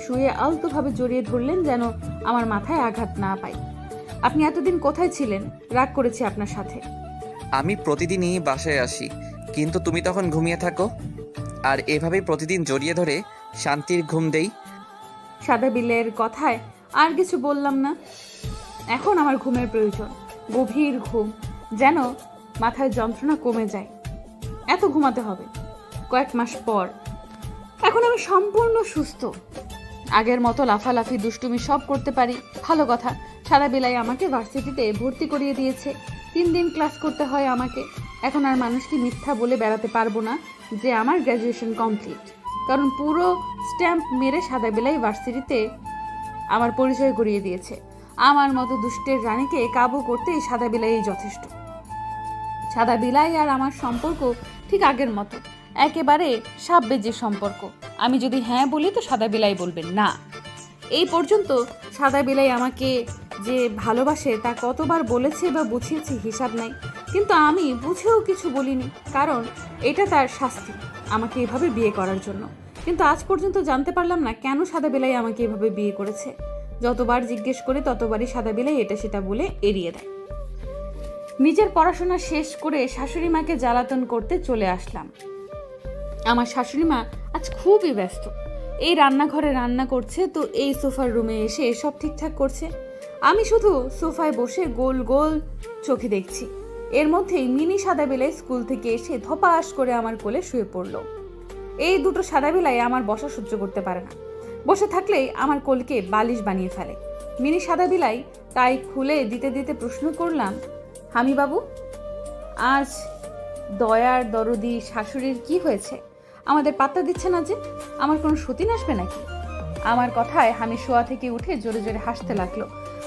Speaker 4: শুয়ে আলতোভাবে জড়িয়ে ধরলেন, যেন আমার মাথায় আঘাত না পায়। আপনি এতদিন কোথায় ছিলেন? রাগ করেছি আপনার সাথে।
Speaker 5: আমি প্রতিদিনই বাসায় আসি, কিন্তু তুমি তখন ঘুমিয়ে থাকো, আর এভাবেই প্রতিদিন জড়িয়ে ধরে শান্তির ঘুম দেই।
Speaker 4: সাদা বিলের কথায় আর কিছু বললাম না। এখন আমার ঘুমের প্রয়োজন, গভীর ঘুম, যেন মাথায় যন্ত্রণা কমে যায়। এত ঘুমাতে হবে কয়েক মাস পর। এখন আমি সম্পূর্ণ সুস্থ, আগের মতো লাফালাফি দুষ্টুমি সব করতে পারি। ভালো কথা, সাদা বিলাই আমাকে ভার্সিটিতে ভর্তি করিয়ে দিয়েছে। 3 দিন ক্লাস করতে হয় আমাকে। এখন আর মানুষকে মিথ্যা বলে বেড়াতে পারবো না যে আমার গ্র্যাজুয়েশন কমপ্লিট, কারণ পুরো স্ট্যাম্প মেরে সাদা বিলাই ভার্সিটিতে আমার পরিচয় করিয়ে দিয়েছে। আমার মতো দুষ্টের রানীকে কাবু করতে এই সাদা বিলাই যথেষ্ট। সাদা বিলাই আর আমার সম্পর্ক ঠিক আগের মতো, একেবারে সাপ বেজির সম্পর্ক। আমি যদি হ্যাঁ বলি তো সাদা বিলাই বলবেন না। এই পর্যন্ত সাদা বিলাই আমাকে যে ভালোবাসে তা কতবার বলেছে বা বুঝিয়েছে হিসাব নাই, কিন্তু আমি বুঝেও কিছু বলিনি, কারণ এটা তার শাস্তি আমাকে এভাবে বিয়ে করার জন্য। কিন্তু আজ পর্যন্ত জানতে পারলাম না কেন সাদা বিলাই আমাকে এভাবে বিয়ে করেছে। যতবার জিজ্ঞেস করে ততবারই সাদা বিলাই এটা সেটা বলে এড়িয়ে দেয়। নিজের পড়াশোনা শেষ করে শাশুড়ি মাকে জ্বালাতন করতে চলে আসলাম। আমার শাশুড়ি মা আজ খুবই ব্যস্ত। এই রান্নাঘরে রান্না করছে, তো এই সোফার রুমে এসে সব ঠিকঠাক করছে। আমি শুধু সোফায় বসে গোল গোল চোখে দেখছি। এর মধ্যেই মিনি সাদা বিলাই স্কুল থেকে এসে ধপাস করে আমার কোলে শুয়ে পড়ল। এই দুটো সাদা বিলাই আমার বসা সহ্য করতে পারে না, বসে থাকলেই আমার কোলকে বালিশ বানিয়ে ফেলে। মিনি সাদা বিলাই তাই খুলে দিতে দিতে প্রশ্ন করলাম, হামি বাবু, আজ দয়ার দরদি শাশুড়ির কি হয়েছে? আমাদের পাত্তা দিচ্ছে না যে, আমার কোনো সতীন আসবে নাকি? আমার কথায় হামি শোয়া থেকে উঠে জোরে জোরে হাসতে লাগলো।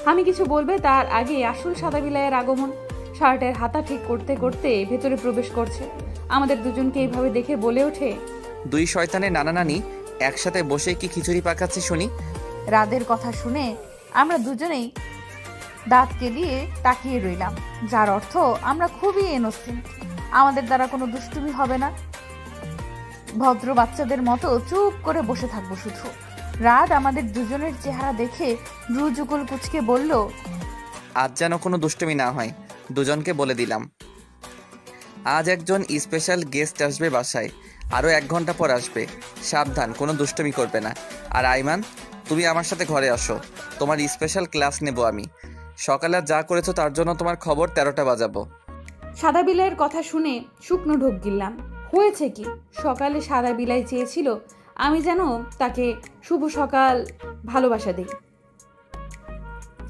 Speaker 4: আমি কিছু বলবে তার আগে আসল সাদা বিলাইয়ের আগমন। শার্টের হাতা ঠিক করতে করতে ভেতরে প্রবেশ করছে। আমাদের দুজনকে এইভাবে দেখে বলে ওঠে,
Speaker 5: 2 শয়তানের নানা নানি একসাথে বসে কি খিচুড়ি পাকাচ্ছে শুনি।
Speaker 4: রাদের কথা শুনে আমরা দুজনেই দাঁত কেলিয়ে তাকিয়ে রইলাম, যার অর্থ আমরা খুবই ইনোসেন্ট, আমাদের দ্বারা কোনো দুষ্টুমি হবে না। ভদ্র বাচ্চাদের মতো চুপ করে বসে থাকবো শুধু। রাত আমাদের দুজনের চেহারা দেখে ভ্রুযুগল কুচকে বলল,
Speaker 5: আজ যেন কোনো দুষ্টুমি না হয়, দুজনকে বলে দিলাম। আজ একজন স্পেশাল গেস্ট আসবে বাসায়, আরও 1 ঘন্টা পর আসবে। সাবধান, কোনো দুষ্টুমি করবে না। আর আইমান, তুমি আমার সাথে ঘরে আসো, তোমার স্পেশাল ক্লাস নেব আমি। সকালে যা করেছো তার জন্য তোমার খবর 13টা বাজাবো।
Speaker 4: সাদা বিলাইয়ের কথা শুনে শুকনো ঢোক গিললাম। হয়েছে কি, সকালে সাদা বিলাই চেয়েছিল আমি যেন তাকে শুভ সকাল ভালোবাসা দিই।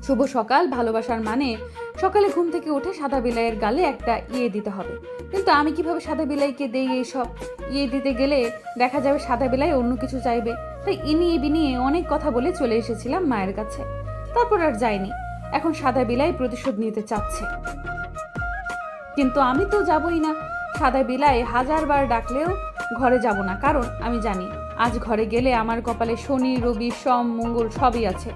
Speaker 4: শুভ সকাল ভালোবাসার মানে সকালে ঘুম থেকে উঠে সাদা বিলাইয়ের গালে একটা ইয়ে দিতে হবে। কিন্তু আমি কিভাবে সাদা বিলাইকে দেই এইসব? ইয়ে দিতে গেলে দেখা যাবে সাদা বিলাই অন্য কিছু চাইবে। তাই ইনিয়ে বিনিয়ে অনেক কথা বলে চলে এসেছিলাম মায়ের কাছে, তারপর আর যাইনি। এখন সাদা বিলাই প্রতিশোধ নিতে চাচ্ছে, কিন্তু আমি তো যাবই না। সাদা বিলাই 1000 বার ডাকলেও ঘরে যাব না, কারণ আমি জানি আজ ঘরে গেলে আমার কপালে শনি রবি সোম মঙ্গল সবই আছে।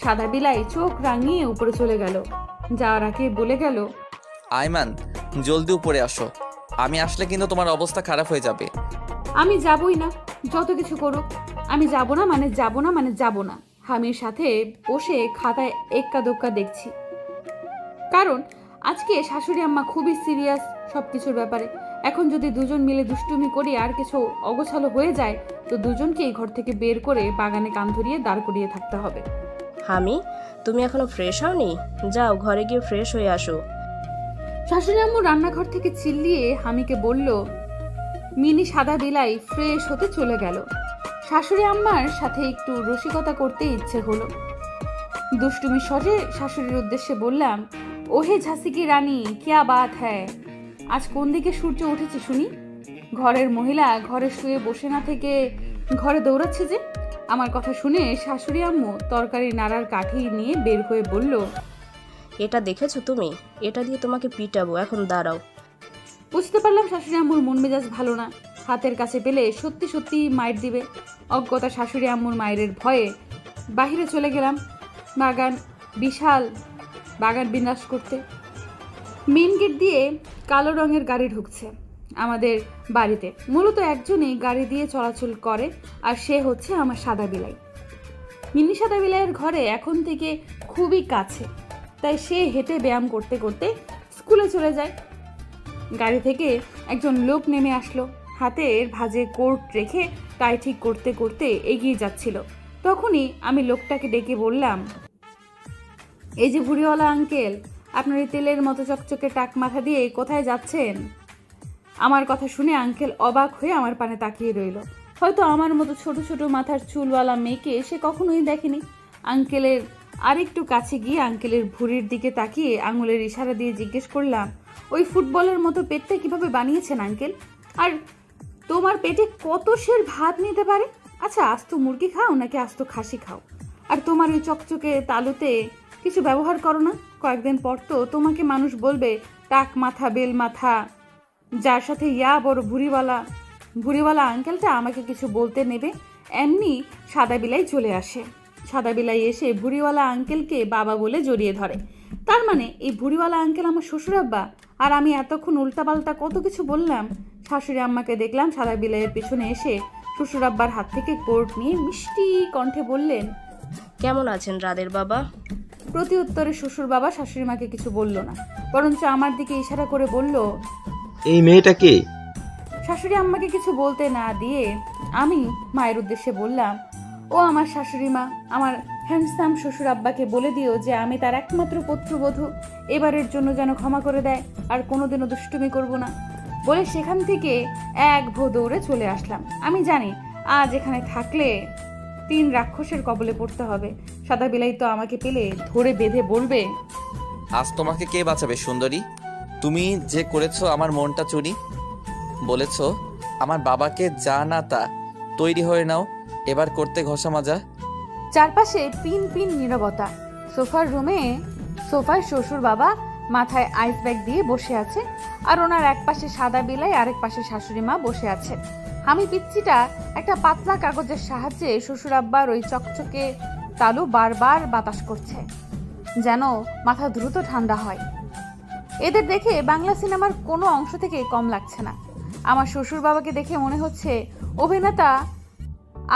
Speaker 4: সাদা বিলাই চোখ রাঙিয়ে উপরে চলে গেল, যাওয়ার আগে বলে গেল,
Speaker 5: আইমান, জলদি উপরে আসো, আমি আসলে কিন্তু তোমার অবস্থা খারাপ হয়ে যাবে।
Speaker 4: আমি যাবই না, যত কিছু করুক। আমি যাব না মানে যাব না মানে যাব না। হামির সাথে বসে খাতায় এক্কা দোক্কা দেখছি, কারণ আজকে শাশুড়ি আম্মা খুবই সিরিয়াস সবকিছুর ব্যাপারে। এখন যদি দুজন মিলে দুষ্টুমি করি আর কিছু অগোছালো হয়ে যায়, তো দুজনকেই ঘর থেকে বের করে বাগানে কান ধরিয়ে দাঁড় করিয়ে থাকতে হবে।
Speaker 6: হামি, তুমি এখনো ফ্রেশ হওনি? যাও ঘরে গিয়ে ফ্রেশ হয়ে আসো।
Speaker 4: শাশুড়ি আম্মু রান্নাঘর থেকে চিল্লিয়ে হামিকে বলল। মিনি সাদা বিলাই ফ্রেশ হতে চলে গেল। শাশুড়ি আম্মার সাথে একটু রসিকতা করতে ইচ্ছে হলো। দুষ্টুমি স্বরে শাশুড়ির উদ্দেশ্যে বললাম, ওহে ঝাঁসি কি রানী, কিয়া বাত হ্যায়, আজ কোন দিকে সূর্য উঠেছে শুনি? ঘরের মহিলা ঘরে শুয়ে বসে না থেকে ঘরে দৌড়াচ্ছে যে। আমার কথা শুনে শাশুড়ি আম্মু তরকারি নাড়ার কাঠি নিয়ে বের হয়ে বলল,
Speaker 6: এটা দেখেছো তুমি? এটা দিয়ে তোমাকে পিটাবো, এখন দাঁড়াও।
Speaker 4: বুঝতে পারলাম শাশুড়ি আম্মুর মন মেজাজ ভালো না। হাতের কাছে পেলে সত্যি সত্যি মায়ের দিবে। অজ্ঞতা শাশুড়ি আম্মুর মায়ের ভয়ে বাহিরে চলে গেলাম বিশাল বাগান বিন্যাস করতে। মেন গেট দিয়ে কালো রঙের গাড়ি ঢুকছে আমাদের বাড়িতে। মূলত একজনই গাড়ি দিয়ে চলাচল করে, আর সে হচ্ছে আমার সাদা বিলাই। মিনি সাদা বিলাইয়ের ঘরে এখন থেকে খুবই কাছে, তাই সে হেঁটে ব্যায়াম করতে করতে স্কুলে চলে যায়। গাড়ি থেকে একজন লোক নেমে আসলো, হাতের ভাঁজে কোট রেখে টাই ঠিক করতে করতে এগিয়ে যাচ্ছিল। তখনই আমি লোকটাকে ডেকে বললাম, এই যে ভুড়িওয়ালা আঙ্কেল, আপনার এই তেলের মতো চকচকে টাক মাথা দিয়ে কোথায় যাচ্ছেন? আমার কথা শুনে আঙ্কেল অবাক হয়ে আমার পানে তাকিয়ে রইল। হয়তো আমার মতো ছোট ছোট মাথার চুলওয়ালা মেয়েকে সে কখনোই দেখেনি। আঙ্কেলের আরেকটু কাছে গিয়ে আঙ্কেলের ভুঁড়ির দিকে তাকিয়ে আঙুলের ইশারা দিয়ে জিজ্ঞেস করলাম, ওই ফুটবলের মতো পেটটা কিভাবে বানিয়েছেন আঙ্কেল? আর তোমার পেটে কত সের ভাত নিতে পারে? আচ্ছা, আস্ত মুরগি খাও নাকি আস্ত খাসি খাও? আর তোমার ওই চকচকে তালুতে কিছু ব্যবহার করো না? কয়েকদিন পর তো তোমাকে মানুষ বলবে টাক মাথা বেল মাথা। যার সাথে ইয়া বড় ভুড়িওয়ালা আঙ্কেলটা আমাকে কিছু বলতে নেবে, এমনি সাদা বিলাই চলে আসে। সাদা বিলাই এসে ভুড়িওয়ালা আঙ্কেলকে বাবা বলে জড়িয়ে ধরে। তার মানে এই ভুড়িওয়ালা আঙ্কেল আমার শ্বশুর আব্বা। আর আমি এতক্ষণ উল্টাপাল্টা কত কিছু বললাম। শাশুড়ি আম্মাকে দেখলাম সাদা বিলাইয়ের পিছনে এসে শ্বশুর আব্বার হাত থেকে কোর্ট নিয়ে মিষ্টি কণ্ঠে বললেন,
Speaker 6: কেমন আছেন রাদের বাবা?
Speaker 4: প্রতি উত্তরে শ্বশুর বাবা শাশুড়ি মাকে কিছু বলল না, বরঞ্চ আমার দিকে ইশারা করে বলল,
Speaker 8: এই মেয়েটা কে?
Speaker 4: শাশুড়ি আম্মাকে কিছু বলতে না দিয়ে আমি মায়ের উদ্দেশ্যে বললাম, ও আমার শাশুড়ি মা। আমার হ্যান্ডসাম শ্বশুর আব্বাকে বলে দিও যে আমি তার একমাত্র পুত্রবধূ, এবারের জন্য যেন ক্ষমা করে দেয়, আর কোনোদিনও দুষ্টুমি করব না। বলে সেখান থেকে এক ভো দৌড়ে চলে আসলাম। আমি জানি আজ এখানে থাকলে 3 রাক্ষসের কবলে পড়তে হবে। সাদা বিলাই তো আমাকে পেলে ধরে বেঁধে বলবে,
Speaker 5: আজ তোমাকে কে বাঁচাবে সুন্দরী? তুমি যে করেছো আমার মনটা চুরি। বলেছো আমার বাবাকে যা না তা তৈরি হয়ে নাও, এবার করতে ঘষা মাজা।
Speaker 4: চারপাশে পিন পিন নীরবতা। সোফায় শ্বশুর বাবা মাথায় আইস ব্যাগ দিয়ে বসে আছে, আর ওনার এক পাশে সাদা বিলাই, আরেক পাশে শাশুড়ি মা বসে আছে। আমি পিচ্ছিটা একটা পাতলা কাগজের সাহায্যে শ্বশুর আব্বার ওই চকচকে তালু বারবার বাতাস করছে, যেন মাথা দ্রুত ঠান্ডা হয়। এদের দেখে বাংলা সিনেমার কোনো অংশ থেকে কম লাগছে না। আমার শ্বশুর বাবাকে দেখে মনে হচ্ছে অভিনেতা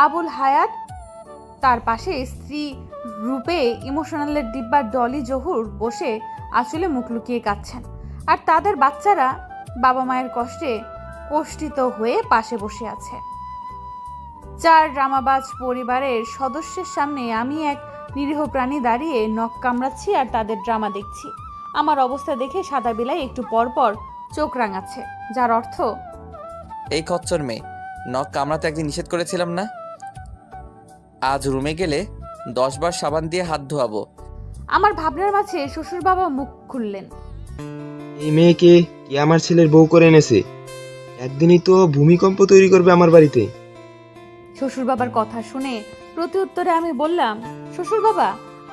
Speaker 4: আবুল হায়াত, তার পাশে স্ত্রী রূপে ইমোশনালের ডিব্বার ডলি জহুর বসে আসলে মুখ লুকিয়ে কাঁদছেন, আর তাদের বাচ্চারা বাবা মায়ের কষ্টে কষ্টিত হয়ে পাশে বসে আছে। 4 ড্রামাবাজ পরিবারের সদস্যের সামনে আমি এক নিরীহ প্রাণী দাঁড়িয়ে নখ কামড়াচ্ছি আর তাদের ড্রামা দেখছি। আমার অবস্থা দেখে সাদা বিলাই একটু পরপর চোখ রাঙাচ্ছে, যার অর্থ,
Speaker 5: এই খচ্চর মেয়ে, নখ কামড়াতে একদিন নিষেধ করেছিলাম না? আজ রুমে গেলে 10 বার সাবান দিয়ে হাত ধোয়াবো।
Speaker 4: আমার ভাবনার মাঝে শ্বশুর বাবা মুখ খুললেন,
Speaker 8: এই মেয়েকে কি আমার ছেলের বউ করে এনেছে? একদিনই তো ভূমিকম্প তৈরি করবে আমার বাড়িতে।
Speaker 4: শ্বশুর বাবার কথা শুনে প্রতি উত্তরে আমি বললাম, শ্বশুর বাবা,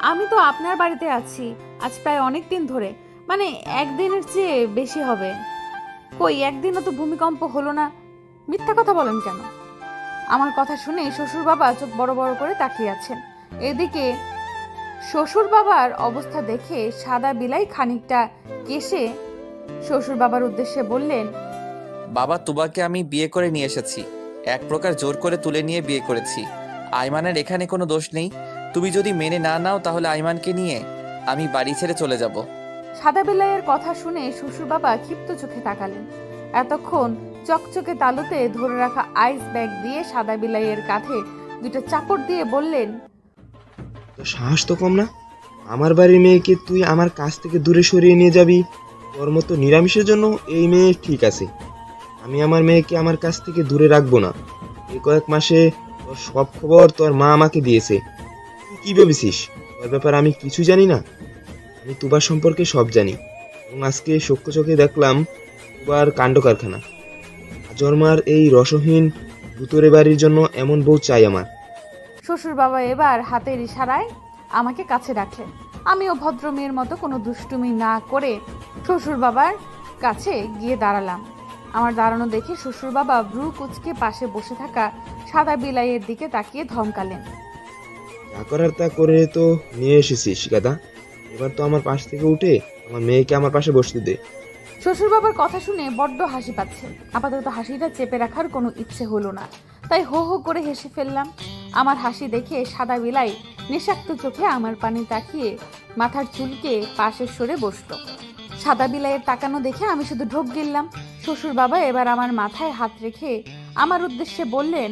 Speaker 4: আমি তো আপনার বাড়িতে আছি আজ প্রায় অনেক দিন ধরে, মানে একদিনের চেয়ে বেশি হবে। কই একদিনও তো ভূমিকম্প হলো না, মিথ্যা কথা বলেন কেন? আমার কথা শুনে শ্বশুর বাবা চোখ বড় বড় করে তাকিয়ে আছেন। এদিকে শ্বশুর বাবার অবস্থা দেখে সাদা বিলাই খানিকটা কেশে শ্বশুর বাবার উদ্দেশ্যে বললেন,
Speaker 5: বাবা তুবাকে আমি বিয়ে করে নিয়ে এসেছি, এক প্রকার জোর করে তুলে নিয়ে বিয়ে করেছি। আইমানের এখানে কোনো দোষ নেই। তুমি যদি মেনে না নাও তাহলে আইমানকে নিয়ে আমি বাড়ি ছেড়ে চলে যাব।
Speaker 4: সাদা বিলাইয়ের কথা শুনে শ্বশুর বাবা ক্ষিপ্ত চোখে তাকালেন। এতক্ষণ চকচকে তালুতে ধরে রাখা আইস ব্যাগ দিয়ে সাদা বিলাইয়ের কাঁধে দুটো চাপড় দিয়ে বললেন,
Speaker 8: তো সাহস তো কম না, আমার বাড়ির মেয়েকে তুই আমার কাছ থেকে দূরে সরিয়ে নিয়ে যাবি? তোর মতো নিরামিষের জন্য এই মেয়ে ঠিক আছে, আমি আমার মেয়েকে আমার কাছ থেকে দূরে রাখবো না। এই কয়েক মাসে তোর সব খবর তোর মা আমাকে দিয়েছে। তুই কি ভেবেছিস তোর ব্যাপার আমি কিছু জানি না? আমি তুবার সম্পর্কে সব জানি, এবং আজকে সূক্ষ্ম চোখে দেখলাম তুবার কাণ্ড কারখানা। আজরমার এই রসহীন ভুতুরে বাড়ির জন্য এমন বউ চাই আমার।
Speaker 4: শ্বশুর বাবা এবার হাতের ইশারায় আমাকে কাছে রাখলেন। আমিও ভদ্র মেয়ের মতো কোনো দুষ্টুমি না করে শ্বশুর বাবার কাছে গিয়ে দাঁড়ালাম। আমার দাঁড়ানো দেখে শ্বশুর বাবা ভ্রু কুচকে পাশে বসে থাকা সাদা বিলাইয়ের দিকে তাকিয়ে ধমকালেন,
Speaker 8: যা করার তা করে তো নিয়ে এসেছিস গাদা, এবার তো আমার পাশ থেকে উঠে আমার মেয়েকে আমার পাশে বসতে দে।
Speaker 4: শ্বশুর বাবার কথা শুনে বড্ড হাসি পাচ্ছে। আপাতত হাসিটা চেপে রাখার কোনো ইচ্ছে হলো না, তাই হো হো করে হেসে ফেললাম। আমার হাসি দেখে সাদা বিলাই নেশাক্ত চোখে আমার পানি তাকিয়ে মাথার চুলকে পাশে সরে বসলো। সাদা বিলাইয়ের তাকানো দেখে আমি শুধু ঢোক গিললাম। শ্বশুর বাবা এবার আমার মাথায় হাত রেখে আমার উদ্দেশ্যে বললেন,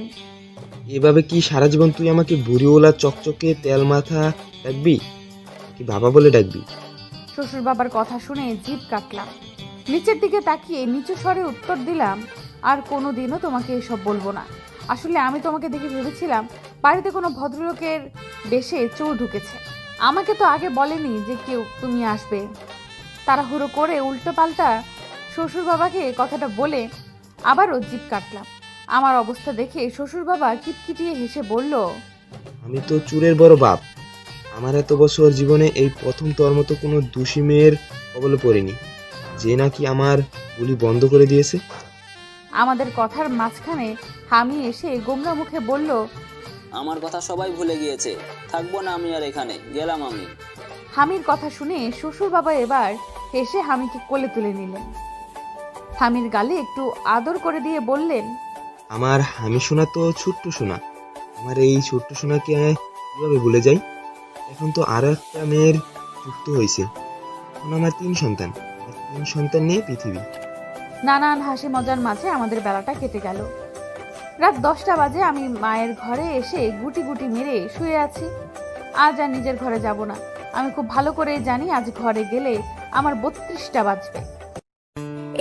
Speaker 8: এভাবে কি সারা জীবন তুই আমাকে বুড়িওলা চকচকে তেল মাথা ডাকবি, কি বাবা বলে ডাকবি?
Speaker 4: শ্বশুর বাবার কথা শুনে জিভ কাটলাম। নিচের দিকে তাকিয়ে নিচু স্বরে উত্তর দিলাম, আর কোনোদিনও তোমাকে এসব বলবো না। আসলে আমি তোমাকে দেখে ভেবেছিলাম বাড়িতে কোনো ভদ্রলোকের বেশে চোর ঢুকেছে। আমাকে তো আগে বলেনি যে কেউ তুমি আসবে। তাড়াহুড়ো করে উল্টো পাল্টা শ্বশুর বাবাকে কথাটা বলে আবারও জিভ কাটলাম। আমার অবস্থা দেখে শ্বশুর বাবা কিটকিটিয়ে হেসে বলল,
Speaker 8: আমি তো চুরের বড় বাপ, আমার এত বছর জীবনে এই প্রথম তোর মতো কোনো দোষী মেয়ের কবলে পড়িনি যে নাকি আমার গুলি বন্ধ করে দিয়েছে।
Speaker 4: আমাদের কথার মাঝখানে হামি এসে গোমরা মুখে বলল,
Speaker 7: আমার কথা সবাই ভুলে গিয়েছে, থাকবো না আমি আর এখানে, গেলাম আমি।
Speaker 4: হামির কথা শুনে শ্বশুর বাবা এবার হেসে হামিকে কোলে তুলে নিলেন। হামির গালে একটু আদর করে দিয়ে বললেন,
Speaker 8: আমার হামি সোনা তো ছোট্ট সোনা, আমার এই ছোট্ট সোনাকে কিভাবে ভুলে যাই? এখন তো আরো একটা মেয়ের যুক্ত হয়েছে, এখন আমার 3 সন্তান, আর 3 সন্তান নিয়ে পৃথিবী।
Speaker 4: নানান হাসি মজার মাঝে আমাদের বেলাটা কেটে গেল। রাত 10টা বাজে আমি মায়ের ঘরে এসে গুটি গুটি মেরে শুয়ে আছি। আজ আর নিজের ঘরে যাব না। আমি খুব ভালো করে জানি আজ ঘরে গেলে আমার 32টা বাজবে।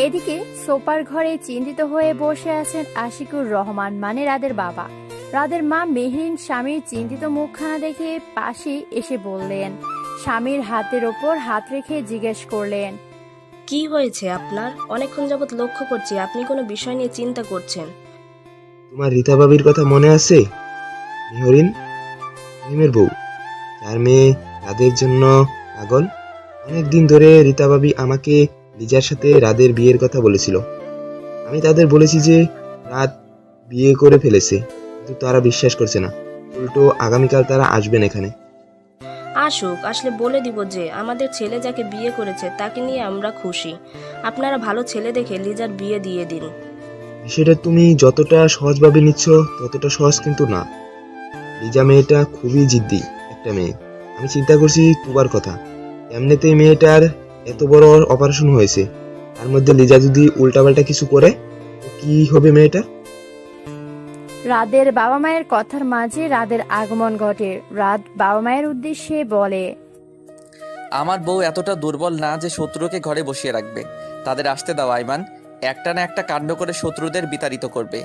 Speaker 2: এদিকে সোপার ঘরে চিন্তিত হয়ে বসে আছেন আশিকুর রহমান, মানে রাদের বাবা। রাদের মা মেহরিন স্বামীর চিন্তিত মুখখানা দেখে পাশে এসে বললেন। স্বামীর হাতের ওপর হাত রেখে জিজ্ঞেস করলেন,
Speaker 6: কি হয়েছে আপনার? অনেকক্ষণ যাবৎ লক্ষ্য করছি আপনি কোনো বিষয় নিয়ে চিন্তা করছেন।
Speaker 8: তোমার রীতা ভাবির কথা মনে আছে? মেহরিন, মিমের বউ, যার মেয়ে রাদের জন্য পাগল। অনেকদিন ধরে রীতা ভাবি আমাকে লিজার সাথে রাদের বিয়ের কথা বলেছিল। আমি তাদের বলেছি যে রাত বিয়ে করে ফেলেছে, কিন্তু তারা বিশ্বাস করছে না। উল্টো আগামীকাল তারা আসবেন এখানে।
Speaker 6: আসুক, আসলে বলে দিব যে আমাদের ছেলে যাকে বিয়ে করেছে তাকে নিয়ে আমরা খুশি। আপনারা ভালো ছেলে দেখে লিজার বিয়ে দিয়ে দিন।
Speaker 8: বিষয়টা তুমি যতটা সহজভাবে নিচ্ছ ততটা সহজ কিন্তু না। লিজা মেয়েটা খুবই জিদ্দি একটা মেয়ে। আমি চিন্তা করছি তুবার কথা। এমনিতেই মেয়েটার এত বড় অপারেশন হয়েছে, তার মধ্যে লিজা যদি উল্টাপাল্টা কিছু করে তো কি হবে মেয়েটা?
Speaker 2: রাদের বাবা মায়ের কথার মাঝে রাদের আগমন ঘটে। রাত বাবা মায়ের উদ্দেশ্যে বলে,
Speaker 5: আমার বউ এতটা দুর্বল না যে শত্রুকে ঘরে বসিয়ে রাখবে। তাদের আসতে দাও আইমান, একটা না একটা কাণ্ড করে শত্রুদের বিতাড়িত করবে।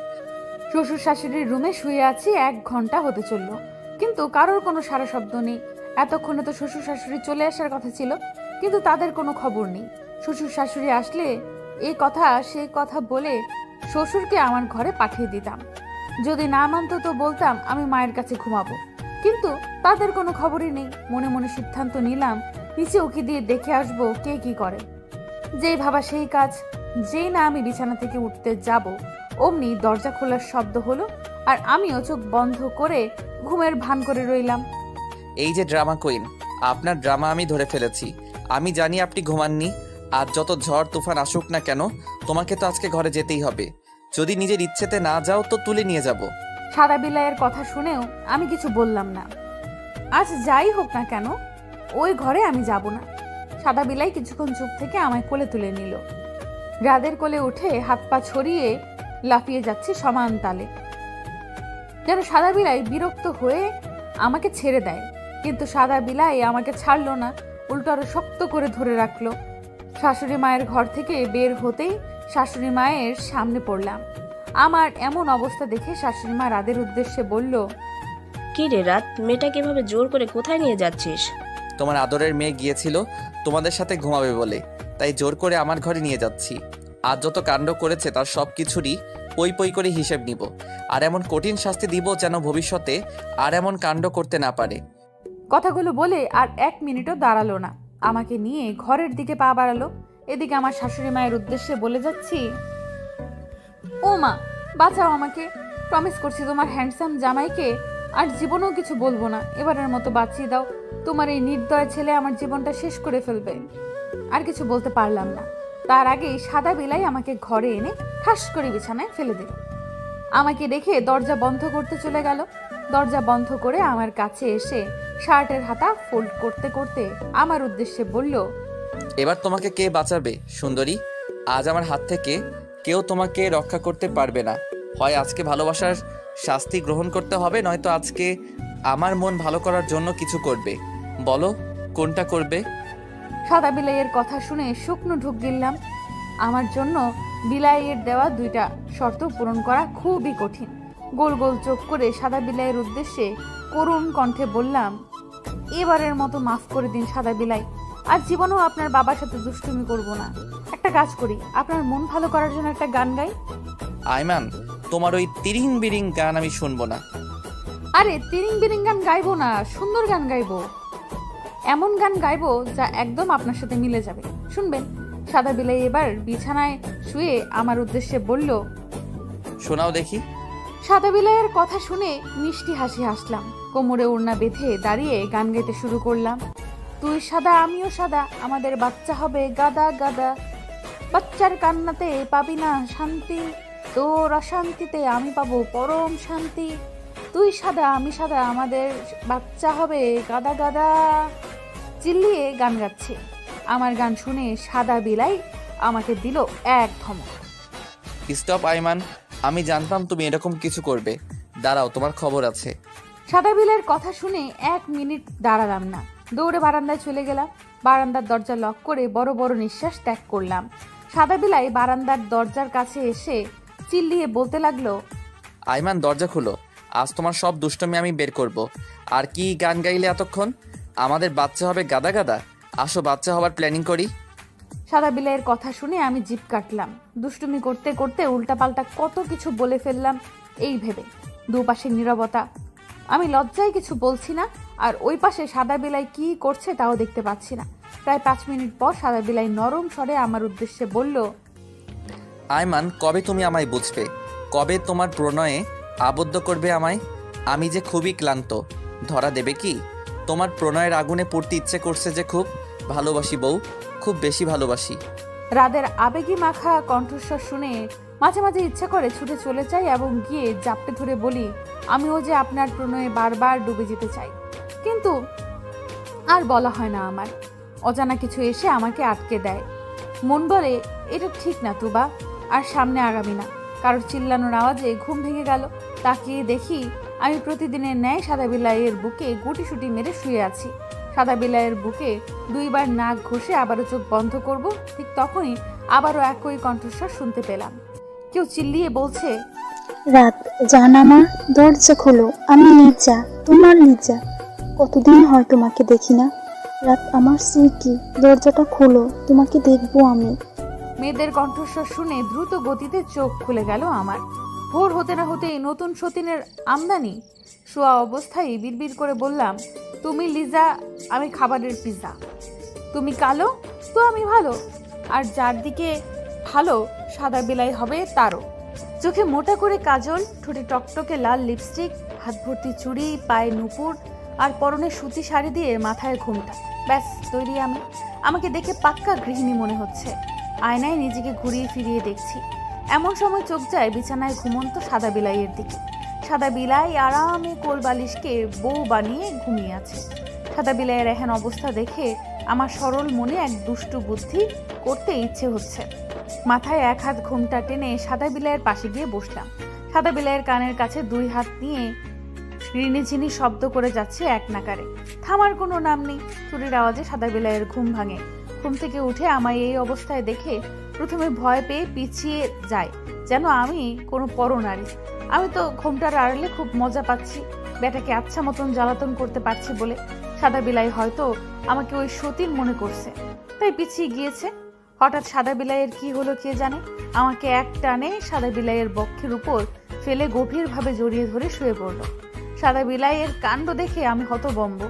Speaker 4: শ্বশুর শাশুড়ির রুমে শুয়ে আছি 1 ঘন্টা হতে চললো, কিন্তু কারোর কোনো সারা শব্দ নেই। এতক্ষণে তো শ্বশুর শাশুড়ি চলে আসার কথা ছিল, কিন্তু তাদের কোনো খবর নেই। শ্বশুর শাশুড়ি আসলে এই কথা সেই কথা বলে শ্বশুরকে আমার ঘরে পাঠিয়ে দিতাম। যদি না মানতো তো বলতাম আমি মায়ের কাছে ঘুমাবো, কিন্তু তাদের কোনো খবরই নেই। মনে মনে সিদ্ধান্ত নিলাম নিচে উকি দিয়ে দেখে আসবো কে কি করে। যেই ভাবা সেই কাজ। যেই না আমি বিছানা থেকে উঠতে যাব, অমনি দরজা খোলার শব্দ হলো, আর আমিও চোখ বন্ধ করে ঘুমের ভান করে রইলাম।
Speaker 5: এই যে ড্রামা কুইন, আপনার ড্রামা আমি ধরে ফেলেছি। আমি জানি আপনি ঘুমাননি, আর যত ঝড় তুফান আসুক না কেন, তোমাকে তো আজকে ঘরে যেতেই হবে। যদি নিজের ইচ্ছেতে না যাও তো তুলে নিয়ে যাব।
Speaker 4: সাদা বিলাইয়ের কথা শুনেও আমি কিছু বললাম না। আজ যাই হোক না কেন, ওই ঘরে আমি যাব না। সাদা বিলাই কিছুক্ষণ চুপ থেকে আমায় কোলে তুলে নিল। রাদের কোলে উঠে হাত পা ছড়িয়ে লাফিয়ে যাচ্ছি সমান তালে। যেন সাদা বিলাই বিরক্ত হয়ে আমাকে ছেড়ে দেয়, কিন্তু সাদা বিলাই আমাকে ছাড়লো না, উল্টো আরো শক্ত করে ধরে রাখলো। শাশুড়ি মায়ের ঘর থেকে বের হতেই শাশুড়ি মায়ের সামনে পড়লাম। আমার এমন অবস্থা দেখে শাশুড়ি মা রাদের উদ্দেশ্যে বলল,
Speaker 6: কি রে রাত, মেয়েটা কিভাবে জোর করে কোথায় নিয়ে যাচ্ছিস?
Speaker 5: তোমার আদরের মেয়ে গিয়েছিল তোমাদের সাথে ঘুমাবে বলে, তাই জোর করে আমার ঘরে নিয়ে যাচ্ছি। আজ যত কাণ্ড করেছে তার সব কিছুরই পই পই করে হিসেব নিব, আর এমন কঠিন শাস্তি দিব যেন ভবিষ্যতে আর এমন কাণ্ড করতে না পারে।
Speaker 4: কথাগুলো বলে আর 1 মিনিটও দাঁড়ালো না, আমাকে নিয়ে ঘরের দিকে পা বাড়ালো। এদিকে আমার শাশুড়ি মায়ের উদ্দেশ্যে বলে যাচ্ছি, ও মা বাঁচাও আমাকে, প্রমিস করছি তোমার হ্যান্ডসাম জামাইকে আর জীবনেও কিছু বলবো না, এবারের মতো বাঁচিয়ে দাও। তোমার এই নির্দয় ছেলে আমার জীবনটা শেষ করে ফেলবে। আর কিছু বলতে পারলাম না, তার আগেই সাদা বিলাই আমাকে ঘরে এনে ঠাস করে বিছানায় ফেলে দিল। আমাকে দেখে দরজা বন্ধ করতে চলে গেল। দরজা বন্ধ করে আমার কাছে এসে শার্টের হাতা ফোল্ড করতে করতে আমার উদ্দেশ্যে বলল,
Speaker 5: এবার তোমাকে কে বাঁচাবে সুন্দরী? আজ আমার হাত থেকে কেউ তোমাকে রক্ষা করতে পারবে না। হয় আজকে ভালোবাসার শাস্তি গ্রহণ করতে হবে, নয়তো আজকে আমার মন ভালো করার জন্য কিছু করবে। বলো কোনটা করবে?
Speaker 4: সাদা বিলাইয়ের কথা শুনে শুকনো ঢুক গিললাম। আমার জন্য বিলাইয়ের দেওয়া 2টা শর্ত পূরণ করা খুবই কঠিন। গোল গোল চোখ করে সাদা বিলাইয়ের উদ্দেশ্যে করুণ কণ্ঠে বললাম, এবারের মতো মাফ করে দিন সাদা বিলাই, আর জীবনেও আপনার বাবার সাথে দুষ্টুমি করব না। একটা কাজ করি, আপনার মন ভালো করার জন্য একটা গান গাই।
Speaker 5: আইমান, তোমার ওই তিরিং বিরিং গান আমি শুনবো না।
Speaker 4: আরে তিরিং বিরিং গান গাইবো না, সুন্দর গান গাইবো, এমন গান গাইবো যা একদম আপনার সাথে মিলে যাবে, শুনবেন? সাদা বিলাই এবার বিছানায় শুয়ে আমার উদ্দেশ্যে বলল,
Speaker 5: শোনাও দেখি।
Speaker 4: সাদা বিলাইয়ের কথা শুনে মিষ্টি হাসি হাসলাম। কোমরে ওড়না বেঁধে দাঁড়িয়ে গান গাইতে শুরু করলাম। তুই সাদা আমিও সাদা, আমাদের বাচ্চা হবে গাদা গাদা, বাচ্চার কান্নাতে পাবি না শান্তি, তোর অশান্তিতে আমি পাবো পরম শান্তি। তুই সাদা আমি সাদা, আমাদের বাচ্চা হবে গাদা গাদা। চিল্লিয়ে গান গাচ্ছে। আমার গান শুনে সাদা বিলাই আমাকে দিল এক ধমক।
Speaker 5: স্টপ আইমান, আমি জানতাম তুমি এরকম কিছু করবে। দাঁড়াও, তোমার খবর আছে।
Speaker 4: সাদা বিলাইয়ের কথা শুনে 1 মিনিট দাঁড়ালাম না, দৌড়ে বারান্দায় চলে গেলাম। বারান্দার দরজা লক করে বড় বড় নিঃশ্বাস ত্যাগ করলাম। সাদা বিলাই বারান্দার দরজার কাছে এসে চিল্লিয়ে বলতে লাগলো,
Speaker 5: আইমান দরজা খুলো, আজ তোমার সব দুষ্টমি আমি বের করব। আর কি গান গাইলে এতক্ষণ? আমাদের বাচ্চা হবে গাদা গাদা। আসো বাচ্চা হবার প্ল্যানিং করি।
Speaker 4: সাদা বিলাইয়ের কথা শুনে আমি জিভ কাটলাম। দুষ্টুমি করতে করতে উল্টাপাল্টা কত কিছু বলে ফেললাম এই ভেবে। দুপাশে নীরবতা, আমি লজ্জায় কিছু বলছি না, আর ওই পাশে সাদা বিলাই কি করছে তাও দেখতে পাচ্ছি না। প্রায় 5 মিনিট পর সাদা বিলাই নরম স্বরে আমার উদ্দেশ্যে বলল,
Speaker 5: আইমান, কবে তুমি আমায় বুঝবে? কবে তোমার প্রণয়ে আবদ্ধ করবে আমায়? আমি যে খুবই ক্লান্ত, ধরা দেবে কি? তোমার প্রণয়ের আগুনে পড়তে ইচ্ছে করছে যে খুব। ভালোবাসি বউ, খুব বেশি ভালোবাসি।
Speaker 4: রাদের আবেগী মাখা কণ্ঠস্বর শুনে মাঝে মাঝে ইচ্ছা করে ছুটে চলে যাই এবং গিয়ে জাপটে ধরে বলি, আমিও যে আপনার প্রণয়ে বারবার ডুবে যেতে চাই, কিন্তু আর বলা হয় না আমার। অজানা কিছু এসে আমাকে আটকে দেয়। মন বলে, এটা ঠিক না তুবা, আর সামনে আগামী না। কারোর চিল্লানোর আওয়াজে ঘুম ভেঙে গেল। তাকিয়ে দেখি আমি প্রতিদিনের ন্যায় সাদা বিলাইয়ের বুকে গুটিসুটি মেরে শুয়ে আছি। সাদা বিলাইয়ের বুকে 2 বার নাক ঘষে আবারও চোখ বন্ধ করব, ঠিক তখনই আবারও একই কণ্ঠস্বর শুনতে পেলাম। কেউ চিল্লিয়ে বলছে,
Speaker 9: রাত, জানা মা, দরজা খোলো, আমি লিজা, তোমার লিজা। কতদিন হয় তোমাকে দেখি না। রাত আমার সুইটি, দরজাটা খোলো, তোমাকে দেখবো আমি।
Speaker 4: মেয়েদের কণ্ঠস্বর শুনে দ্রুত গতিতে চোখ খুলে গেল আমার। ভোর হতে না হতেই নতুন সতীনের আমদানি। শোয়া অবস্থায় বিড়বিড় করে বললাম, তুমি লিজা, আমি খাবারের পিজা। তুমি কালো তো আমি ভালো, আর যার দিকে ভালো সাদা বিলাই হবে তারও। চোখে মোটা করে কাজল, ঠোঁটে টকটকে লাল লিপস্টিক, হাত ভর্তি চুড়ি, পায়ে নুপুর, আর পরনে সুতি শাড়ি দিয়ে মাথায় ঘোমটা, ব্যাস তৈরি আমি। আমাকে দেখে পাক্কা গৃহিণী মনে হচ্ছে। আয়নায় নিজেকে ঘুরিয়ে ফিরিয়ে দেখছি। এমন সময় চোখ যায় বিছানায় ঘুমন্ত সাদা বিলাইয়ের দিকে। সাদা বিলাই আরামে কোল বালিশকে বউ বানিয়ে ঘুমিয়ে আছে। সাদা বিলাইয়ের এহেন অবস্থা দেখে আমার সরল মনে এক দুষ্টু বুদ্ধি করতে ইচ্ছে হচ্ছে। মাথায় এক হাত ঘোমটা টেনে সাদা বিলাইয়ের পাশে গিয়ে বসলাম। সাদা বিলাইয়ের কানের কাছে দুই হাত নিয়ে রিনিঝিনি শব্দ করে যাচ্ছে এক নাকারে। থামার কোনো নাম নেই। চুরির আওয়াজে সাদা বিলাইয়ের ঘুম ভাঙে। ঘুম থেকে উঠে আমায় এই অবস্থায় দেখে প্রথমে ভয় পেয়ে পিছিয়ে যায়, যেন আমি কোনো পরনারী। আমি তো ঘোমটার আড়ালে খুব মজা পাচ্ছি, বেটাকে আচ্ছা মতন জ্বালাতন করতে পারছি বলে। সাদা বিলাই হয়তো আমাকে ওই সতীন মনে করছে, তাই পিছিয়ে গিয়েছে। হঠাৎ সাদা বিলাইয়ের কি হলো কে জানে, আমাকে এক টানে সাদা বিলাইয়ের বক্ষের উপর ফেলে গভীরভাবে জড়িয়ে ধরে শুয়ে পড়ল। সাদা বিলাইয়ের কাণ্ড দেখে আমি হতভম্ব।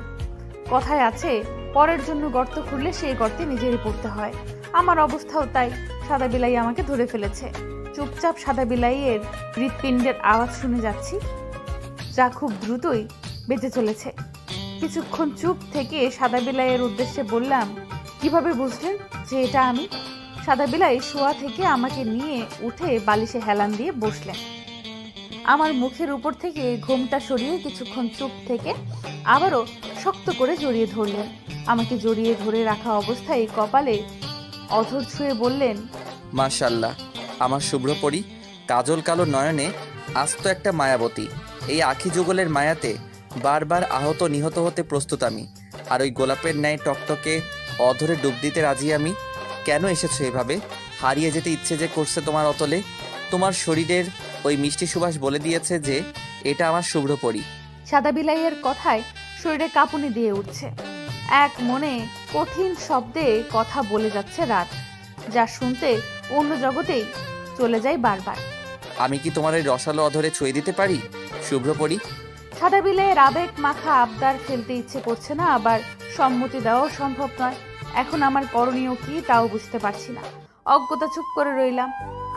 Speaker 4: কথায় আছে, পরের জন্য গর্ত খুঁড়লে সেই গর্তে নিজেরই পড়তে হয়। আমার অবস্থাও তাই। সাদা বিলাই আমাকে ধরে ফেলেছে। চুপচাপ সাদা বিলাইয়ের হৃৎপিণ্ডের আওয়াজ শুনে যাচ্ছি, যা খুব দ্রুতই বেঁচে চলেছে। কিছুক্ষণ চুপ থেকে সাদা বিলাইয়ের উদ্দেশ্যে বললাম, কিভাবে বুঝলেন যে এটা আমি? সাদা বিলাই শোয়া থেকে আমাকে নিয়ে উঠে বালিশে হেলান দিয়ে বসলেন। আমার মুখের উপর থেকে ঘোমটা সরিয়ে কিছুক্ষণ চুপ থেকে আবারও শক্ত করে জড়িয়ে ধরলেন। আমাকে জড়িয়ে ধরে রাখা অবস্থায় কপালে অধর ছুঁয়ে বললেন,
Speaker 5: মাশাআল্লাহ, আমার শুভ্র পরি, কাজল কালো নয়নে আস্ত একটা মায়াবতী। এই আখি যুগলের মায়াতে বারবার আহত নিহত হতে প্রস্তুত আমি। আর ওই গোলাপের ন্যায় টকটকে অধরে ডুব দিতে রাজি আমি। কেন এসেছো এভাবে? হারিয়ে যেতে ইচ্ছে যে করছে তোমার অতলে। তোমার শরীরের ওই মিষ্টি সুবাস বলে দিয়েছে যে এটা আমার শুভ্র পরি।
Speaker 4: সাদা বিলাইয়ের কথায় শরীরে কাঁপুনি দিয়ে উঠছে। এক মনে কঠিন শব্দে কথা বলে যাচ্ছে রাত, যা শুনতে অন্য জগতেই চলে যায় বারবার।
Speaker 5: আমি কি তোমার ওই রসালো অধরে ছুঁয়ে দিতে পারি শুভ্র পরি?
Speaker 4: সাদা বিলাইয়ের আবেগ মাখা আবদার ফেলতে ইচ্ছে করছে না, আবার সম্মতি দেওয়াও সম্ভব নয়। এখন আমার করণীয় কি তাও বুঝতে পারছি না। অজ্ঞতা চুপ করে রইলাম।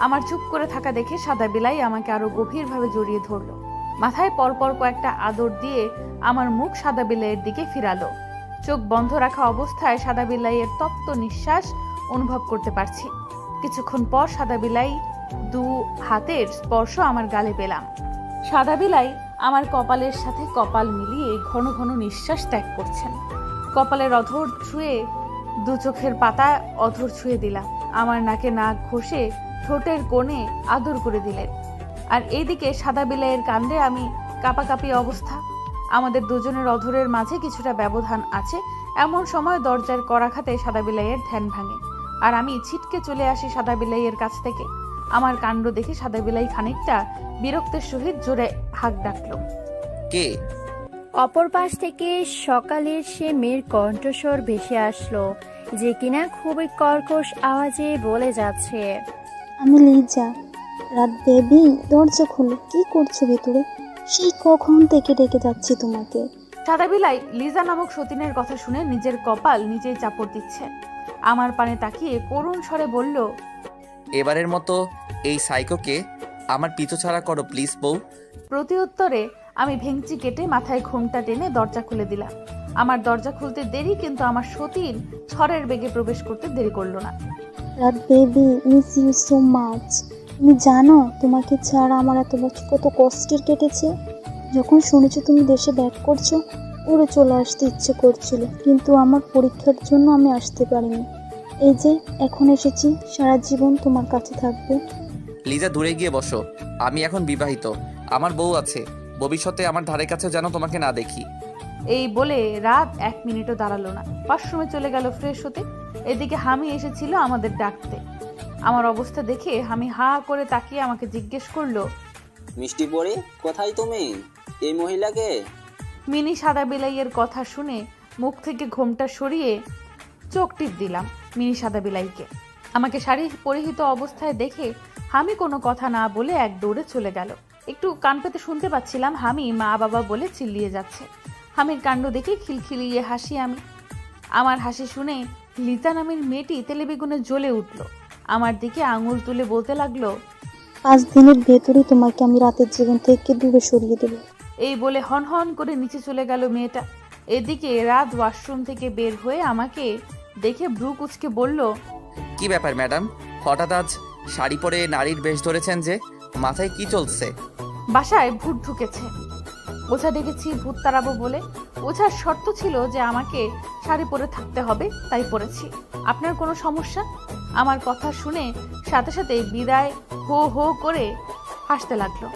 Speaker 4: আমার চুপ করে থাকা দেখে সাদা বিলাই আমাকে আরো গভীরভাবে জড়িয়ে ধরলো। মাথায় পরপর কয়েকটা আদর দিয়ে আমার মুখ সাদা বিলাইয়ের দিকে ফিরালো। চোখ বন্ধ রাখা অবস্থায় সাদা বিলাইয়ের তপ্ত নিঃশ্বাস অনুভব করতে পারছি। কিছুক্ষণ পর সাদা বিলাই দু হাতের স্পর্শ আমার গালে পেলাম। সাদা বিলাই আমার কপালের সাথে কপাল মিলিয়ে ঘন ঘন নিঃশ্বাস ত্যাগ করছেন। কপালের অধর ছুঁয়ে দু চোখের পাতা অধর ছুঁয়ে দিলাম। আমার নাকে নাক ঘষে ঠোঁটের কোণে আদর করে দিলেন। আর এইদিকে সাদা বিলাইয়ের কাণ্ডে আমি কাঁপাকাঁপি অবস্থা। আমাদের দুজনের অধরের মাঝে কিছুটা ব্যবধান আছে। এমন সময় দরজার করাঘাতে সাদা বিলাইয়ের ধ্যান ভাঙে, আর আমি ছিটকে চলে আসি সাদা বিলাইয়ের কাছ থেকে। আমার কাণ্ড দেখে সাদা বিলাই খানিকটা বিরক্তের সহিত জোরে হাঁক ডাকলো,
Speaker 5: কে?
Speaker 2: অপর পাশ থেকে সকালের সে মেয়ের কণ্ঠস্বর ভেসে আসলো, যে কিনা খুবই কর্কশ আওয়াজে বলে যাচ্ছে,
Speaker 9: আমি লিজা। রাত বেবি, দরজা খুলো। কি করছো ভেতরে? সেই কখন থেকে ডেকে যাচ্ছি তোমাকে।
Speaker 4: সাদা বিলাই লিজা নামক সতীনের কথা শুনে নিজের কপাল নিজেই চাপড় দিচ্ছে। আমার পানে তাকিয়ে করুণ স্বরে বলল,
Speaker 5: এবারের মতো এই সাইকোকে আমার পিছু ছাড়া করো প্লিজ বউ।
Speaker 4: প্রতি উত্তরে আমি ভেঙচি কেটে মাথায় ঘোমটা টেনে দরজা খুলে দিলাম। আমার দরজা খুলতে দেরি, কিন্তু আমার সতীন ঝড়ের বেগে প্রবেশ করতে দেরি করলো না।
Speaker 9: রাত baby, miss you so much. তুমি জানো তোমাকে ছাড়া আমার এত বছর কত কষ্টের কেটেছে। যখন শুনেছো তুমি দেশে ব্যাক করছো, উড়ে চলে আসতে ইচ্ছে করছিল, কিন্তু আমার পরীক্ষার জন্য আমি আসতে পারিনি। এই যে এখন এসেছি, সারা জীবন তোমার কাছে থাকবে।
Speaker 5: লিজা দূরে গিয়ে বসো। আমি এখন বিবাহিত, আমার বউ আছে। ভবিষ্যতে আমার ধারে কাছে যেন তোমাকে না দেখি।
Speaker 4: এই বলে রাত 1 মিনিটও দাঁড়ালো না, ওয়াশরুমে চলে গেল ফ্রেশ হতে। এদিকে হামি এসেছিল আমাদের ডাকতে। আমার অবস্থা দেখে হামি হা করে তাকিয়ে আমাকে জিজ্ঞেস করলো,
Speaker 7: মিষ্টি পরি, কোথায় তুমি? এই মহিলাকে?
Speaker 4: মিনি সাদা বিলাইয়ের কথা শুনে মুখ থেকে ঘোমটা সরিয়ে চোখ টিপ দিলাম মিনি সাদা বিলাইকে। আমাকে শাড়ি পরিহিত অবস্থায় দেখে হামি কোনো কথা না বলে এক দৌড়ে চলে গেল। একটু কান পেতে শুনতে পাচ্ছিলাম হামি মা বাবা বলে চিল্লিয়ে যাচ্ছে। হামির কাণ্ড দেখে খিলখিলিয়ে হাসি আমি। আমার হাসি শুনে লিজা নামের মেয়েটি তেলে বেগুনে জ্বলে উঠল। আমার দিকে আঙুল তুলে বলতে লাগলো,
Speaker 9: 5 দিনের ভেতরেই তোমাকে আমি রাতের জীবন থেকে দূরে সরিয়ে দেবো।
Speaker 4: এই বলে হন হন করে নিচে চলে গেল মেয়েটা। এদিকে রাত ওয়াশরুম থেকে বের হয়ে আমাকে দেখে ভ্রু কুচকে বলল,
Speaker 5: কি ব্যাপার ম্যাডাম, হঠাৎ আজ শাড়ি পরে নারীর বেশ ধরেছেন যে? মাথায় কি চলছে?
Speaker 4: বাসায় ভূত ঢুকেছে। ওঝা ডেকেছি ভূত তাড়াবো বলে। ওঝার শর্ত ছিল যে আমাকে শাড়ি পরে থাকতে হবে, তাই পরেছি। আপনার কোনো সমস্যা? আমার কথা শুনে সাথে সাথে বিদায় হো হো করে হাসতে লাগলো।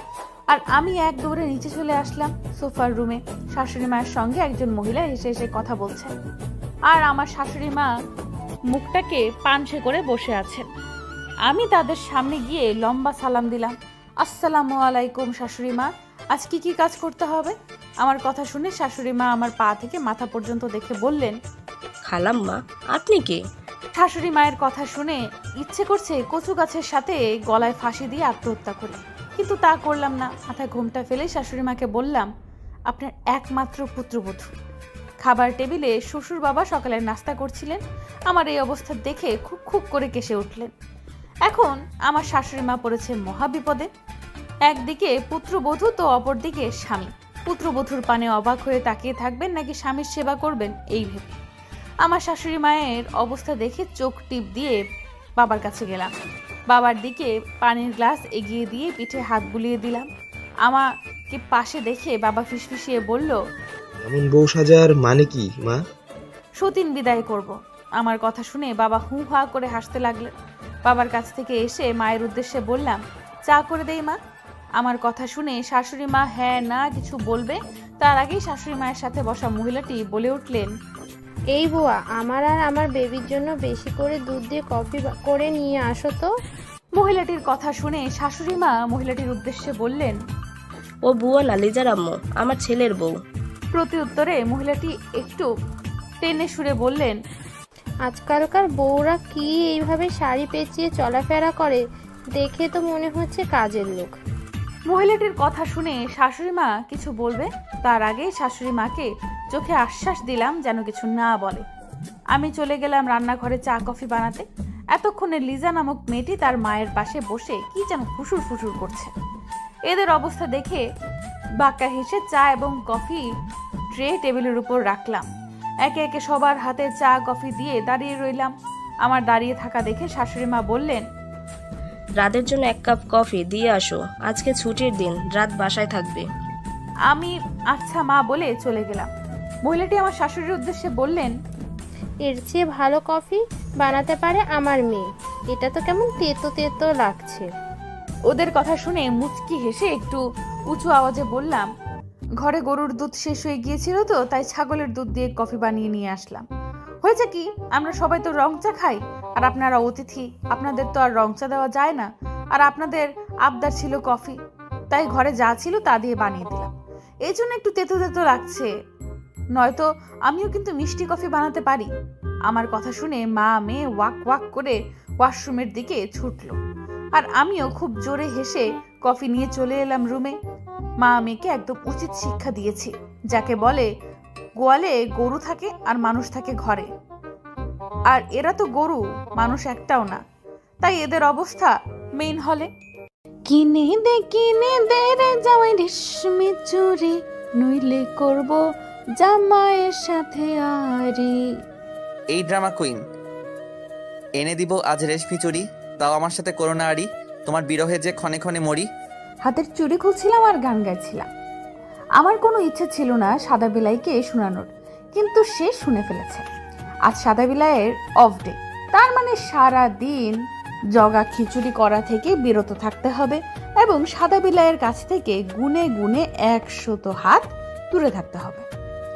Speaker 4: আর আমি এক দৌড়ে নিচে চলে আসলাম সোফার রুমে। শাশুড়ি মায়ের সঙ্গে একজন মহিলা হেসে হেসে কথা বলছেন, আর আমার শাশুড়ি মা মুখটাকে পানসে করে বসে আছেন। আমি তাদের সামনে গিয়ে লম্বা সালাম দিলাম। আসসালামু আলাইকুম শাশুড়ি মা, আজ কি কি কাজ করতে হবে? আমার কথা শুনে শাশুড়ি মা আমার পা থেকে মাথা পর্যন্ত দেখে বললেন,
Speaker 6: খালাম্মা আপনি কে?
Speaker 4: শাশুড়ি মায়ের কথা শুনে ইচ্ছে করছে কচু গাছের সাথে গলায় ফাঁসি দিয়ে আত্মহত্যা করি, কিন্তু তা করলাম না। মাথায় ঘোমটা ফেলে শাশুড়ি মাকে বললাম, আপনার একমাত্র পুত্রবধূ। খাবার টেবিলে শ্বশুর বাবা সকালের নাস্তা করছিলেন। আমার এই অবস্থা দেখে খুব খুব করে কেসে উঠলেন। এখন আমার শাশুড়ি মা পড়েছে মহাবিপদে। একদিকে পুত্রবধূ তো অপরদিকে স্বামী। পুত্রবধূর পানে অবাক হয়ে তাকিয়ে থাকবেন নাকি স্বামীর সেবা করবেন এই ভেবে আমার শাশুড়ি মায়ের অবস্থা দেখে চোখ টিপ দিয়ে বাবার কাছে গেলাম। বাবার দিকে পানির গ্লাস এগিয়ে দিয়ে পিঠে হাত বুলিয়ে দিলাম। আমাকে পাশে দেখে বাবা ফিসফিসিয়ে বলল,
Speaker 8: এমন বউ সাজার মানে কি মা?
Speaker 4: সতীন বিদায় করব। আমার কথা শুনে বাবা হু হা করে হাসতে লাগলেন। বাবার কাছ থেকে এসে মায়ের উদ্দেশ্যে বললাম, চা করে দেই মা। আমার কথা শুনে শাশুড়ি মা হ্যাঁ না কিছু বলবে তার আগেই শাশুড়ি মায়ের সাথে বসা মহিলাটি বলে উঠলেন,
Speaker 10: এই বুয়া, আমার আর আমার বেবির জন্য বেশি করে দুধ দিয়ে কফি করে নিয়ে আসো তো।
Speaker 4: মহিলাটির কথা শুনে শাশুড়ি মা মহিলাটির উদ্দেশ্যে বললেন,
Speaker 6: ও বুয়া না, লিজার আম্মু, আমার ছেলের বউ।
Speaker 4: প্রতি উত্তরে মহিলাটি একটু টেনে সুরে বললেন,
Speaker 10: আজকালকার বউরা কি এইভাবে শাড়ি পেঁচিয়ে চলাফেরা করে, দেখে তো মনে হচ্ছে কাজের লোক।
Speaker 4: মহিলাটির কথা শুনে শাশুড়ি মা কিছু বলবে তার আগে শাশুড়ি মাকে চোখে আশ্বাস দিলাম যেন কিছু না বলে। আমি চলে গেলাম রান্নাঘরে চা কফি বানাতে। এতক্ষণে লিজা নামক মেয়েটি তার মায়ের পাশে বসে কি যেন ফুসুর ফুসুর করছে। এদের অবস্থা দেখে বাঁকা হেসে চা এবং কফি ট্রে টেবিলের উপর রাখলাম। একে একে সবার হাতে চা কফি দিয়ে দাঁড়িয়ে রইলাম। আমার দাঁড়িয়ে থাকা দেখে শাশুড়ি মা বললেন,
Speaker 6: রাতের জন্য 1 কাপ কফি দিয়ে আসো, আজকে ছুটির দিন, রাত বাসায় থাকবে।
Speaker 4: আমি আচ্ছা মা বলে চলে গেলাম। মহিলাটি আমার শাশুড়ির উদ্দেশ্যে বললেন,
Speaker 10: এর চেয়ে ভালো কফি বানাতে পারে আমার মেয়ে, এটা তো কেমন তেতো তেতো লাগছে।
Speaker 4: ওদের কথা শুনে মুচকি হেসে একটু উঁচু আওয়াজে বললাম, ঘরে গরুর দুধ শেষ হয়ে গিয়েছিল তো তাই ছাগলের দুধ দিয়ে কফি বানিয়ে নিয়ে আসলাম। হয়েছে কি, আমরা সবাই তো রং চা খাই, আর আপনারা অতিথি, আপনাদের তো আর রং চা দেওয়া যায় না। আর আপনাদের আবদার ছিল কফি, তাই ঘরে যা ছিল তা দিয়ে বানিয়ে দিলাম। এই জন্য একটু তেতো তেতো লাগছে, নয়তো আমিও কিন্তু মিষ্টি কফি বানাতে পারি। আমার কথা শুনে মা মেয়ে ওয়াক ওয়াক করে ওয়াশরুমের দিকে ছুটলো, আর আমিও খুব জোরে হেসে কফি নিয়ে চলে এলাম রুমে। মা মেয়েকে একদম উচিত শিক্ষা দিয়েছি, যাকে বলে গোয়ালে গরু থাকে আর মানুষ থাকে ঘরে, আর এরা তো গরু, মানুষ একটাও না, তাই এদের অবস্থা মেইন হলে। কিনে দে রে জামাই রেশমি চুরি, নইলে করব জামাইয়ের সাথে আরি।
Speaker 5: এই ড্রামা কুইন, এনে দিব আজ রেশমি চুরি, তাও আমার সাথে করোনা আরি, তোমার বিরহে যে ক্ষণে ক্ষণে মরি।
Speaker 4: হাতের চুড়ি খুলছিলাম আর গান গাইছিলাম। আমার কোনো ইচ্ছে ছিল না সাদা বিলাইকে শোনানোর, কিন্তু সে শুনে ফেলেছে। আজ সাদা বিলাইয়ের অফ ডে, তার মানে সারা দিন জগা খিচুড়ি করা থেকে বিরত থাকতে হবে এবং সাদা বিলাইয়ের কাছ থেকে গুনে গুনে 100 হাত দূরে থাকতে হবে,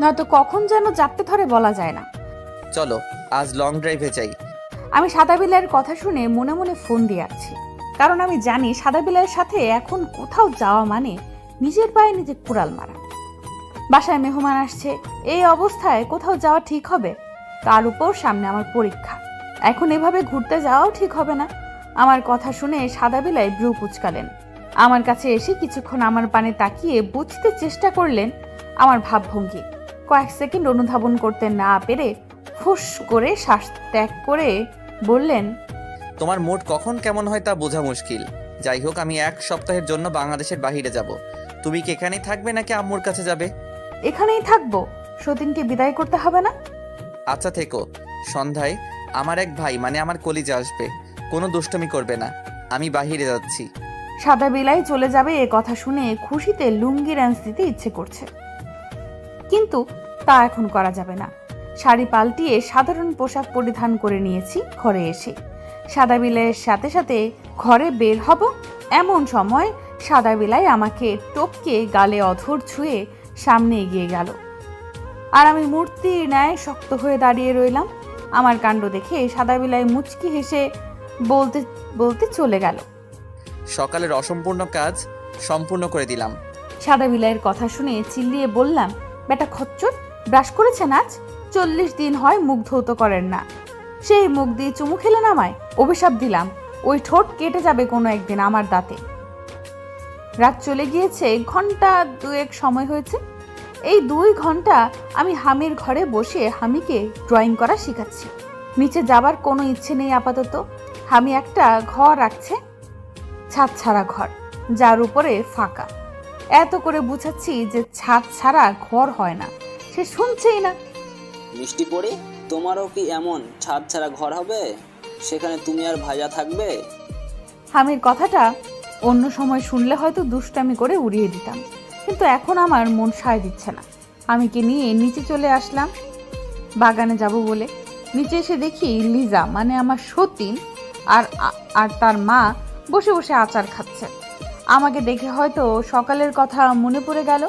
Speaker 4: নয়তো কখন যেন চাপতে ধরে বলা যায় না।
Speaker 5: চলো আজ লং ড্রাইভে যাই।
Speaker 4: আমি সাদা বিলাইয়ের কথা শুনে মনে মনে ফোন দিয়ে আছি, কারণ আমি জানি সাদা বিলাইয়ের সাথে এখন কোথাও যাওয়া মানে নিজের পায়ে নিজে কুড়াল মারা। বাসায় মেহমান আসছে, এই অবস্থায় কোথাও যাওয়া ঠিক হবে? তার উপর সামনে আমার পরীক্ষা, এখন এভাবে ঘুরতে যাওয়াও ঠিক হবে না। আমার কথা শুনে সাদা বিলাই ব্রু কুচকালেন। আমার কাছে এসে কিছুক্ষণ আমার পানে তাকিয়ে বুঝতে চেষ্টা করলেন আমার ভাবভঙ্গি। কয়েক সেকেন্ড অনুধাবন করতে না পেরে ফুস করে শ্বাস ত্যাগ করে বললেন,
Speaker 5: তোমার মুড কখন কেমন হয় তা বোঝা মুশকিল। যাই হোক, আমি 1 সপ্তাহের জন্য বাংলাদেশের বাইরে যাব। তুমি কি এখানেই থাকবে নাকি আম্মুর কাছে যাবে?
Speaker 4: এখানেই থাকবো। সতীনকে বিদায় করতে হবে না?
Speaker 5: আচ্ছা থেকো, সন্ধ্যায় আমার এক ভাই মানে আমার কলিজা আসবে, কোনো দুষ্টমি করবে না, আমি বাহিরে যাচ্ছি।
Speaker 4: সাদা বিলাই চলে যাবে এ কথা শুনে খুশিতে লুঙ্গি র্যান্স দিতে ইচ্ছে করছে, কিন্তু তা এখন করা যাবে না। শাড়ি পাল্টিয়ে সাধারণ পোশাক পরিধান করে নিয়েছি ঘরে এসে। সাদা বিলাইয়ের সাথে সাথে ঘরে বের হব, এমন সময় সাদা বিলাই আমাকে টপকে গালে অধর ছুঁয়ে সামনে এগিয়ে গেল, আর আমি মূর্তির ন্যায় শক্ত হয়ে দাঁড়িয়ে রইলাম। আমার কাণ্ড দেখে সাদা বিলাই মুচকি হেসে বলতে বলতে চলে গেল,
Speaker 5: সকালের অসম্পূর্ণ কাজ সম্পূর্ণ করে দিলাম।
Speaker 4: সাদা বিলাইয়ের কথা শুনে চিল্লিয়ে বললাম, বেটা খচ্চর, ব্রাশ করেছেন আজ? 40 দিন হয় মুখ ধৌত করেন না, সেই মুখ দিয়ে চুমু খেলেন আমায়? অভিশাপ দিলাম, ওই ঠোঁট কেটে যাবে কোনো একদিন আমার দাঁতে। রাত চলে গিয়েছে, ঘন্টা 2 সময় হয়েছে। এই 2 ঘন্টা আমি হামির ঘরে বসে হামিকে ড্রয়িং করা শেখাচ্ছি। নিচে যাবার কোনো ইচ্ছে নেই আপাতত। হামি একটা ঘর রাখছে, ছাদ ছাড়া ঘর, যার উপরে ফাঁকা। এত করে বুঝাচ্ছি যে ছাদ ছাড়া ঘর হয় না, সে শুনছেই না।
Speaker 7: মিষ্টি পড়ি, তোমারও কি এমন ছাদ ছাড়া ঘর হবে? সেখানে তুমি আর ভাইয়া থাকবে?
Speaker 4: হামির কথাটা অন্য সময় শুনলে হয়তো দুষ্টামি করে উড়িয়ে দিতাম, কিন্তু এখন আমার মন সায় দিচ্ছে না। হামিকে নিয়ে নিচে চলে আসলাম বাগানে যাব বলে। নিচে এসে দেখি লিজা মানে আমার সতীন আর তার মা বসে বসে আচার খাচ্ছে। আমাকে দেখে হয়তো সকালের কথা মনে পড়ে গেল,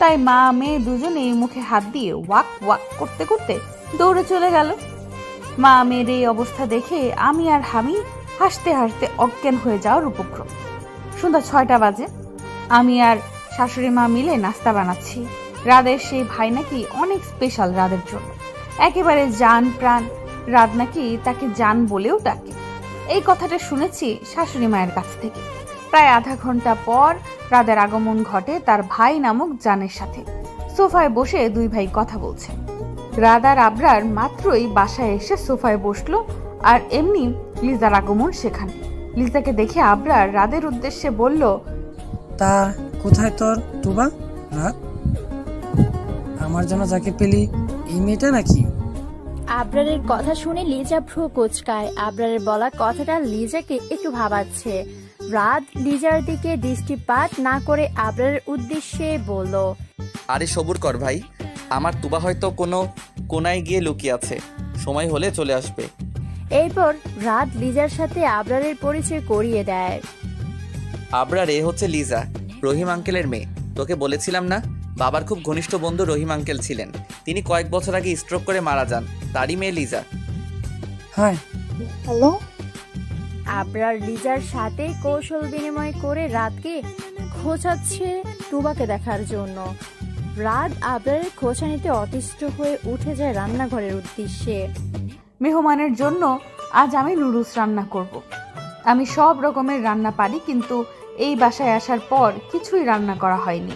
Speaker 4: তাই মা মেয়ে দুজনেই মুখে হাত দিয়ে ওয়াক ওয়াক করতে করতে দৌড়ে চলে গেল। মা মেয়ের এই অবস্থা দেখে আমি আর হামি হাসতে হাসতে অজ্ঞান হয়ে যাওয়ার উপক্রম। সন্ধ্যা 6টা বাজে। আমি আর শাশুড়ি মা মিলে নাস্তা বানাচ্ছি। রাদের সেই ভাই নাকি অনেক স্পেশাল রাদের জন্য, একেবারে জান প্রাণ। রাদ নাকি তাকে জান বলেও ডাকে। এই কথাটা শুনেছি শাশুড়ি মায়ের কাছ থেকে। প্রায় আধা ঘন্টা পর রাদের আগমন ঘটে তার ভাই নামক জানের সাথে। সোফায় বসে 2 ভাই কথা বলছে। রাদ আর আবরার মাত্রই বাসায় এসে সোফায় বসলো, আর এমনি লিজার আগমন সেখানে। লিজাকে দেখে আবরার রাদের উদ্দেশ্যে বলল,
Speaker 1: তা কোথায় তোর টুবা? রাত, আমার জন্য যাকে পেলি এই মেয়েটা নাকি?
Speaker 2: আবরারের কথা শুনে লিজা ভ্রু কুচকায়। আবরারের বলা কথাটা লিজাকে একটু ভাবাচ্ছে। রাত লিজার দিকে দৃষ্টিপাত না করে আবরারের উদ্দেশ্যে বলল,
Speaker 5: আরে সবুর কর ভাই, আমার তুবা হয়তো কোনো কোনায় গিয়ে লুকিয়ে আছে, সময় হলে চলে আসবে।
Speaker 2: এরপর রাত লিজার সাথে আবরারের পরিচয় করিয়ে দেয়।
Speaker 5: আবরার এ হচ্ছে লিজা, রহিম আঙ্কেলের মেয়ে। তোকে বলেছিলাম না, বাবার খুব ঘনিষ্ঠ বন্ধু রহিম আঙ্কেল ছিলেন, তিনি কয়েক বছর আগে স্ট্রোক করে মারা যান, তারই মেয়ে লিজা।
Speaker 1: হ্যাঁ,
Speaker 9: হ্যালো।
Speaker 2: আবরার লিজার সাথে কৌশল বিনিময় করে রাতকে খোঁচাচ্ছে তুবাকে দেখার জন্য। রাত আবরারের খোঁচা নিতে অতিষ্ঠ হয়ে উঠে যায় রান্নাঘরের উদ্দেশ্যে।
Speaker 4: মেহমানের জন্য আজ আমি নুডলস রান্না করব। আমি সব রকমের রান্না পারি, কিন্তু এই বাসায় আসার পর কিছুই রান্না করা হয়নি।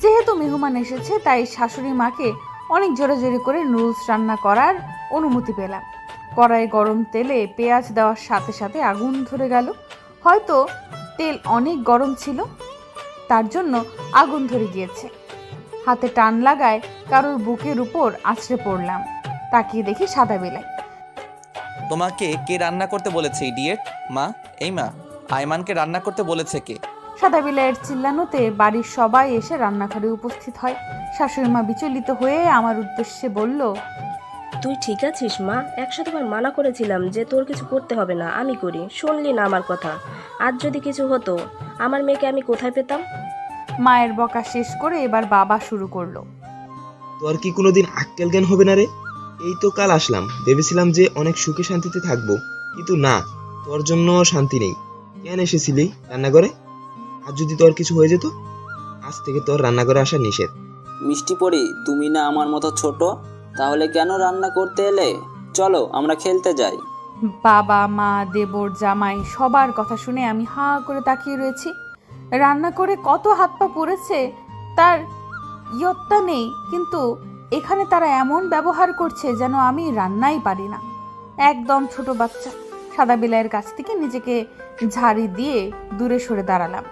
Speaker 4: যেহেতু মেহমান এসেছে, তাই শাশুড়ি মাকে অনেক জোরাজোরি করে নুডলস রান্না করার অনুমতি পেলাম। কড়াই গরম তেলে পেঁয়াজ দেওয়ার সাথে সাথে আগুন ধরে গেল। হয়তো তেল অনেক গরম ছিল, তার জন্য আগুন ধরে গিয়েছে। হাতে টান লাগায় কারোর বুকের উপর আছড়ে পড়লাম। তাকিয়ে দেখি সাদা বিলাই।
Speaker 5: তোমাকে কে রান্না করতে বলেছে ইডিয়েট? মা, এই মা, আয়মানকে রান্না করতে বলেছে কে?
Speaker 4: সাদা বিলাইয়ের চিল্লানোতে বাড়ির সবাই এসে রান্নাঘরে উপস্থিত হয়। শাশুড়ি মা বিচলিত হয়ে আমার উদ্দেশ্যে বলল,
Speaker 6: তুই ঠিক আছিস মা? 100 বার মানা করেছিলাম যে তোর কিছু করতে হবে না, আমি করি, শুনলি না আমার কথা? আজ যদি কিছু হতো, আমার মেয়েকে আমি কোথায় পেতাম?
Speaker 4: মায়ের বকা শেষ করে এবার বাবা শুরু করলো,
Speaker 8: তোর কি কোনোদিন আক্কেল জ্ঞান হবে না রে? এই তো কাল আসলাম, ভেবেছিলাম যে অনেক সুখে শান্তিতে থাকবো, কিন্তু না, তোর জন্য শান্তি নেই। কেন এসেছিলি রান্নাঘরে? আর যদি তোর কিছু হয়ে যেত? আজ থেকে তোর রান্নাঘরে আসা নিষেধ।
Speaker 7: মিষ্টি পড়ি, তুমি না আমার মতো ছোট, তাহলে কেন রান্না করতে এলে? চলো আমরা খেলতে যাই।
Speaker 4: বাবা মা দেবর জামাই সবার কথা শুনে আমি হা করে তাকিয়ে রয়েছি। রান্না করে কত হাত পা পুড়েছে তার ইয়ত্তা নেই, কিন্তু এখানে তারা এমন ব্যবহার করছে যেন আমি রান্নাই পারি না। একদম ছোট বাচ্চা। সাদা বিলাইয়ের কাছ থেকে নিজেকে ঝাড়ি দিয়ে দূরে সরে দাঁড়ালাম।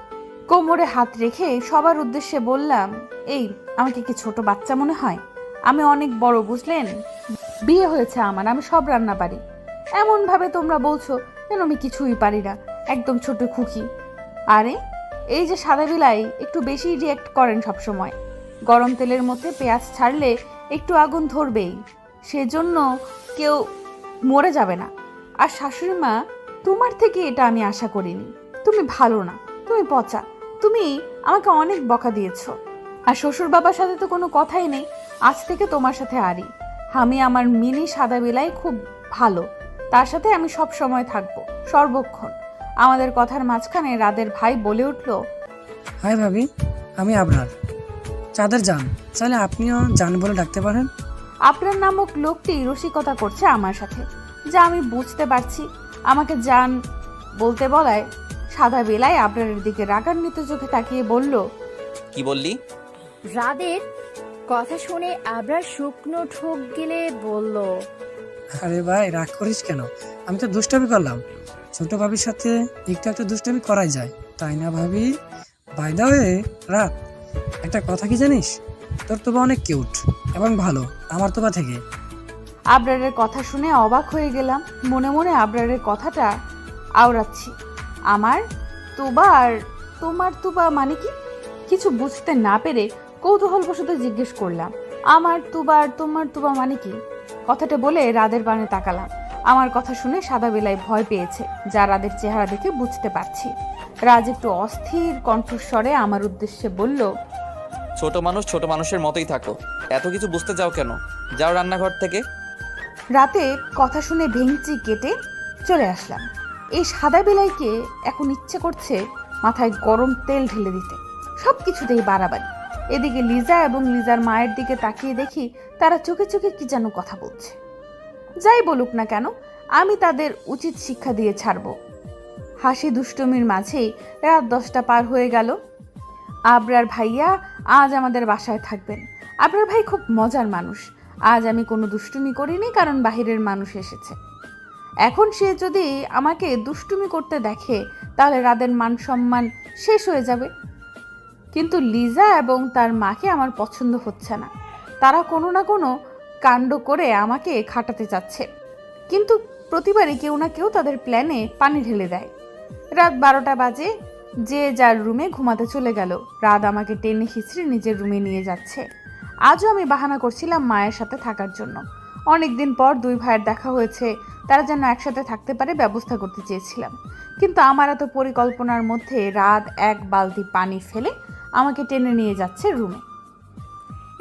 Speaker 4: কোমরে হাত রেখে সবার উদ্দেশ্যে বললাম, এই আমাকে কি ছোট বাচ্চা মনে হয়? আমি অনেক বড়, বুঝলেন? বিয়ে হয়েছে আমার, আমি সব রান্না পারি। এমন ভাবে তোমরা বলছো যেন আমি কিছুই পারি না, একদম ছোট খুকি। আরে এই যে সাদা বিলাই একটু বেশি রিঅ্যাক্ট করেন সব সময়। গরম তেলের মধ্যে পেঁয়াজ ছাড়লে একটু আগুন ধরবেই, সেজন্য কেউ মরে যাবে না। আর শাশুড়ি মা, তোমার থেকে এটা আমি আশা করিনি। তুমি ভালো না, তুমি পচা, তুমি আমাকে অনেক বকা দিয়েছো। আর শ্বশুর বাবার সাথে তো কোনো কথাই নেই, আজ থেকে তোমার সাথে আরি। আমি আমার মিনি সাদা বিলাই খুব ভালো, তার সাথে আমি সব সময় থাকবো, সর্বক্ষণ। আমাদের কথার মাঝখানে রাদের ভাই বলে উঠল,
Speaker 1: হাই ভাবি, আমি আবরার, চাঁদের জান। চাইলে আপনিও জান বলে ডাকতে পারেন।
Speaker 4: আপনার নামক লোকটি রসিকতা করছে আমার সাথে, যা আমি বুঝতে পারছি। আমাকে জান বলতে বলায় সাদা বেলায় আবরারের দিকে রাগান্বিত চোখে তাকিয়ে বলল,
Speaker 5: কি বললি?
Speaker 2: রাদের কথা শুনে আবরার শুকনো ঠোক গিলে বলল,
Speaker 1: আরে ভাই, রাগ করিস কেন? আমি তো দুষ্টামি করলাম। ছোট ভাবির সাথে একটু একটু দুষ্টামি করাই যায়, তাই না ভাবি? বাই দা ওয়ে রাত, একটা কথা কি জানিস? তোর তোবা অনেক কিউট এবং ভালো আমার তোবা থেকে।
Speaker 4: আবরারের কথা শুনে অবাক হয়ে গেলাম। মনে মনে আবরারের কথাটা আওড়াচ্ছি। আমার তুবা আর তোমার তুবা মানে কি? কিছু বুঝতে না পেরে কৌতূহলবশত জিজ্ঞেস করলাম, আমার তুবা আর তোমার তুবা মানে কি? কথাটা বলে রাদের পানে তাকালাম। আমার কথা শুনে সাদা বেলায় ভয় পেয়েছে, যা রাদের চেহারা দেখে বুঝতে পারছি। রাজ একটু অস্থির কণ্ঠস্বরে আমার উদ্দেশ্যে বলল,
Speaker 5: ছোট মানুষ ছোট মানুষের মতোই থাকো, এত কিছু বুঝতে যাও কেন? যাও রান্নাঘর থেকে।
Speaker 4: রাতে কথা শুনে ভেঙচি কেটে চলে আসলাম। এই সাদা বেলাইকে এখন ইচ্ছে করছে মাথায় গরম তেল ঢেলে দিতে। সব কিছুতেই বাড়াবাড়ি। এদিকে লিজা এবং লিজার মায়ের দিকে তাকিয়ে দেখি তারা চোখে চোখে কি যেন কথা বলছে। যাই বলুক না কেন, আমি তাদের উচিত শিক্ষা দিয়ে ছাড়ব। হাসি দুষ্টুমির মাঝেই রাত 10টা পার হয়ে গেল। আবরার ভাইয়া আজ আমাদের বাসায় থাকবেন। আবরার ভাই খুব মজার মানুষ। আজ আমি কোনো দুষ্টুমি করিনি, কারণ বাহিরের মানুষ এসেছে। এখন সে যদি আমাকে দুষ্টুমি করতে দেখে তাহলে রাদের মান সম্মান শেষ হয়ে যাবে। কিন্তু লিজা এবং তার মাকে আমার পছন্দ হচ্ছে না। তারা কোনো না কোনো কাণ্ড করে আমাকে খাটাতে চাচ্ছে, কিন্তু প্রতিবারই কেউ না কেউ তাদের প্ল্যানে পানি ঢেলে দেয়। রাত 12টা বাজে, যে যার রুমে ঘুমাতে চলে গেল। রাত আমাকে টেনে হিচড়ে নিজের রুমে নিয়ে যাচ্ছে। আজও আমি বাহানা করছিলাম মায়ের সাথে থাকার জন্য। অনেকদিন পর দুই ভাইয়ের দেখা হয়েছে, তারা যেন একসাথে থাকতে পারে ব্যবস্থা করতে চেয়েছিলাম। কিন্তু আমার এত পরিকল্পনার মধ্যে রাত এক বালতি পানি ফেলে আমাকে টেনে নিয়ে যাচ্ছে রুমে।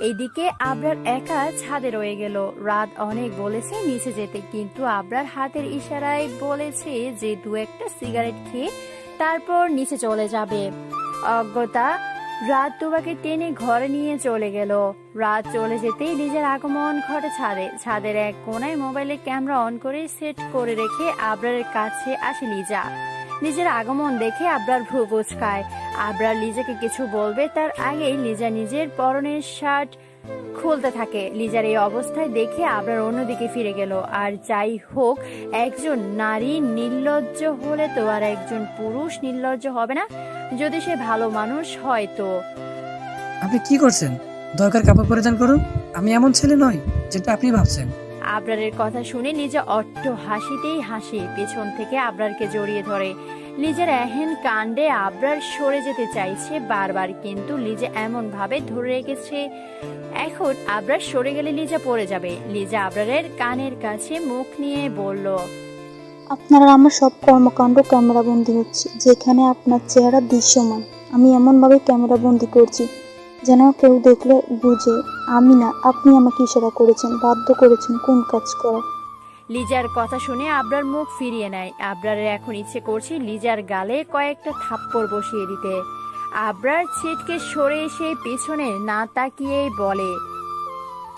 Speaker 2: এইদিকে আবরার একা ছাদে রয়ে গেল। রাত অনেক বলেছে নিচে যেতে, কিন্তু আবরার হাতের ইশারায় বলেছে যে 2-1টা সিগারেট খেয়ে তারপর নিচে চলে যাবে। অজ্ঞতা রাত তুবাকে টেনে ঘরে নিয়ে চলে গেল। রাত চলে যেতেই লিজার আগমন ঘটে ছাদে। ছাদের এক কোনায় মোবাইলে ক্যামেরা অন করে সেট করে রেখে আবরারের কাছে আসে লিজা। লিজার আগমন দেখে আবরার ভ্রু কুঁচকায়। আবরার লিজাকে কিছু বলবে তার আগেই লিজা নিজের পরনের শার্ট খুলতে থাকে। লিজার এই অবস্থায় দেখে আবরার অন্যদিকে ফিরে গেল। আর যাই হোক, একজন নারী নির্লজ্জ হলে তো আর একজন পুরুষ নির্লজ্জ হবে না, যদি সে ভালো মানুষ হয় তো।
Speaker 1: আপনি কি করছেন? দরকার কাপড় পরিধান করুন। আমি এমন ছেলে নই যেটা আপনি ভাবছেন।
Speaker 2: আবরারের কথা শুনে লিজা অট্ট হাসিতেই হাসি পেছন থেকে আবরারকে জড়িয়ে ধরে। লিজার এহেন কাণ্ডে আবরার সরে যেতে চাইছে বারবার, কিন্তু লিজা এমন ভাবে ধরে রেখেছে এখন আবরার সরে গেলে লিজা পড়ে যাবে। লিজা আবরারের কানের কাছে মুখ নিয়ে বলল,
Speaker 9: আপনার আমার সব কর্মকাণ্ড ক্যামেরাবন্দি হচ্ছে, যেখানে আপনার চেহারা দৃশ্যমান। আমি এমনভাবে ক্যামেরাবন্দি করছি যেন কেউ দেখলে বুঝে আমি না, আপনি আমাকে ইশারা করেছেন, বাধ্য করেছেন কোন কাজ করা।
Speaker 2: লিজার কথা শুনে আবরার মুখ ফিরিয়ে নেয়। আবরারের এখন ইচ্ছে করছে লিজার গালে কয়েকটা থাপ্পড় বসিয়ে দিতে। আবরার ছিটকে সরে এসে পেছনে না তাকিয়েই বলে,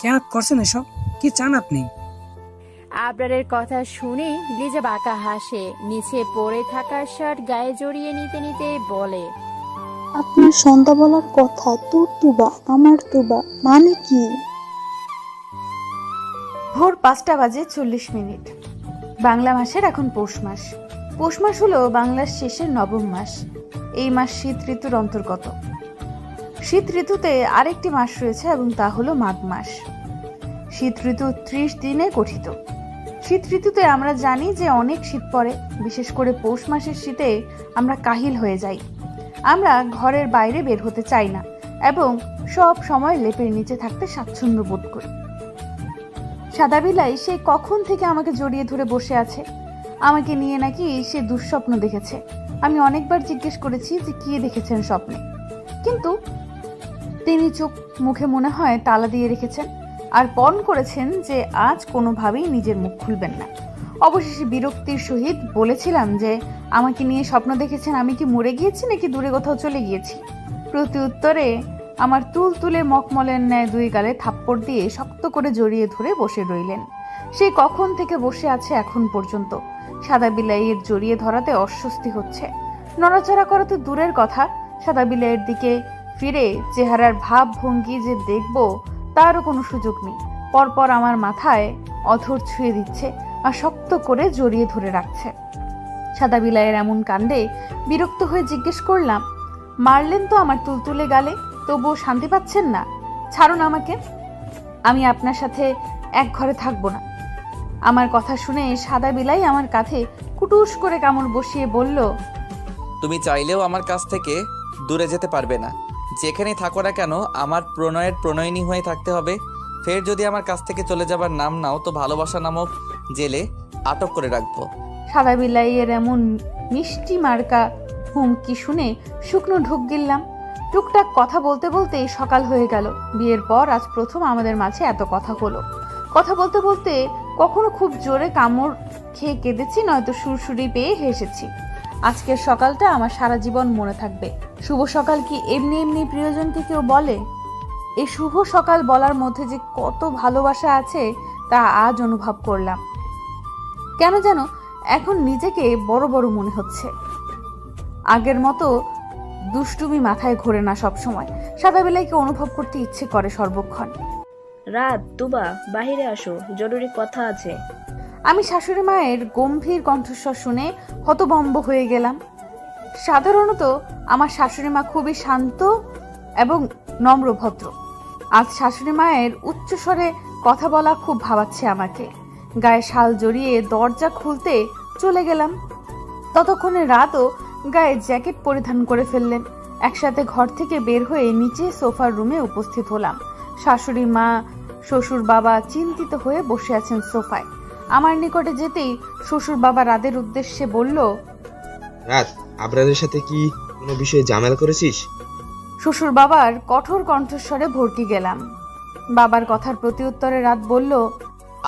Speaker 1: কেন করছেন এসব? কি চান আপনি?
Speaker 2: আবরারের কথা শুনে লিজা বাঁকা হাসে। নিচে পড়ে থাকা শার্ট গায়ে জড়িয়ে নিতে নিতে বলে,
Speaker 9: আপনার সন্ধ্যা বলার কথা, তোর তুবা আমার তুবা মানে কি?
Speaker 4: ভোর 5:40 বাংলা মাসের এখন পৌষ মাস। পৌষ মাস হলো বাংলার শেষের নবম মাস। এই মাস শীত ঋতুর অন্তর্গত। শীত ঋতুতে আরেকটি মাস রয়েছে এবং তা হলো মাঘ মাস। শীত ঋতু 30 দিনে গঠিত। শীত ঋতুতে আমরা জানি যে অনেক শীত পড়ে, বিশেষ করে পৌষ মাসের শীতে আমরা কাহিল হয়ে যাই। আমরা ঘরের বাইরে বের হতে চাই না এবং সব সময় লেপের নিচে থাকতে স্বাচ্ছন্দ্য বোধ করি। সাদা বিলাই সে কখন থেকে আমাকে জড়িয়ে ধরে বসে আছে। আমাকে নিয়ে নাকি সে দুঃস্বপ্ন দেখেছে। আমি অনেকবার জিজ্ঞেস করেছি যে কি দেখেছেন স্বপ্নে, কিন্তু তিনি চুপ মুখে মনে হয় তালা দিয়ে রেখেছেন আর পণ করেছেন যে আজ কোনোভাবেই নিজের মুখ খুলবেন না। অবশেষে বিরক্তির সহিত বলেছিলাম যে আমাকে নিয়ে স্বপ্ন দেখেছেন আমি কি মরে গিয়েছি নাকি দূরে কোথাও চলে গিয়েছি। প্রতি উত্তরে আমার তুলে মখমলের ন্যায় দুই গালে থাপ্পড় দিয়ে শক্ত করে জড়িয়ে ধরে বসে রইলেন। সে কখন থেকে বসে আছে এখন পর্যন্ত। সাদা বিলাইয়ের জড়িয়ে ধরাতে অস্বস্তি হচ্ছে। নড়াচড়া করা তো দূরের কথা, সাদা বিলাইয়ের দিকে ফিরে চেহারার ভাব ভঙ্গি যে দেখব তারও কোনো সুযোগ নেই। পরপর আমার মাথায় অধর ছুঁয়ে দিচ্ছে আর শক্ত করে জড়িয়ে ধরে রাখছে। সাদা বিলাইয়ের এমন কাণ্ডে বিরক্ত হয়ে জিজ্ঞেস করলাম, মারলেন তো আমার তুলতুলে গালে, তবুও শান্তি পাচ্ছেন না? ছাড়ুন আমাকে, আমি আপনার সাথে এক ঘরে থাকবো না। আমার কথা শুনে সাদা বিলাই আমার কাঁধে কুটুস করে কামড় বসিয়ে বলল,
Speaker 5: তুমি চাইলেও আমার কাছ থেকে দূরে যেতে পারবে না। যেখানেই থাকো না কেন আমার প্রণয়ের প্রণয়িনী হয়ে থাকতে হবে। ফের যদি আমার কাছ থেকে চলে যাবার নাম নাও তো ভালোবাসা নামক জেলে আটক করে রাখবো।
Speaker 4: সাদা বিলাইয়ের এমন মিষ্টি মার্কা হুমকি শুনে শুকনো ঢোক গিললাম। টুকটাক কথা বলতে বলতে সকাল হয়ে গেল। বিয়ের পর আজ প্রথম আমাদের মাঝে এত কথা হলো। কথা বলতে বলতে কখনো খুব জোরে কামড় খেয়ে কেঁদেছি, নয়তো সুরসুরি পেয়ে হেসেছি। আজকের সকালটা আমার সারা জীবন মনে থাকবে। শুভ সকাল কি এমনি এমনি প্রিয়জনকে কেউ বলে? এই শুভ সকাল বলার মধ্যে যে কত ভালোবাসা আছে তা আজ অনুভব করলাম। কেন যেন এখন নিজেকে বড় বড় মনে হচ্ছে। আগের মতো দুষ্টুমি মাথায় ঘোরে না সব সময়। সাদা বিলাইকে অনুভব করতে ইচ্ছে করে সর্বক্ষণ।
Speaker 6: রাত, তুবা বাহিরে আসো, জরুরি কথা আছে।
Speaker 4: আমি শাশুড়ি মায়ের গম্ভীর কণ্ঠস্বর শুনে হতভম্ব হয়ে গেলাম। সাধারণত আমার শাশুড়ি মা খুবই শান্ত এবং নম্রভদ্র। আজ শাশুড়ি মায়ের উচ্চস্বরে কথা বলা খুব ভাবাচ্ছে আমাকে। গায়ে শাল জড়িয়ে দরজা খুলতে চলে গেলাম। ততক্ষণে রাতও গায়ে জ্যাকেট পরিধান করে ফেললেন। একসাথে ঘর থেকে বের হয়ে নিচে সোফার রুমে উপস্থিত হলাম। শাশুড়ি মা, শ্বশুর বাবা চিন্তিত হয়ে বসে আছেন সোফায়। আমার নিকটে যেতেই শ্বশুর বাবা রাদের উদ্দেশ্যে বলল,
Speaker 8: রাত, আবরারের সাথে কি কোনো বিষয়ে ঝামেলা করেছিস?
Speaker 4: শ্বশুর বাবার কঠোর কণ্ঠস্বরে ভড়কে গেলাম। বাবার কথার প্রতি উত্তরে রাত বলল,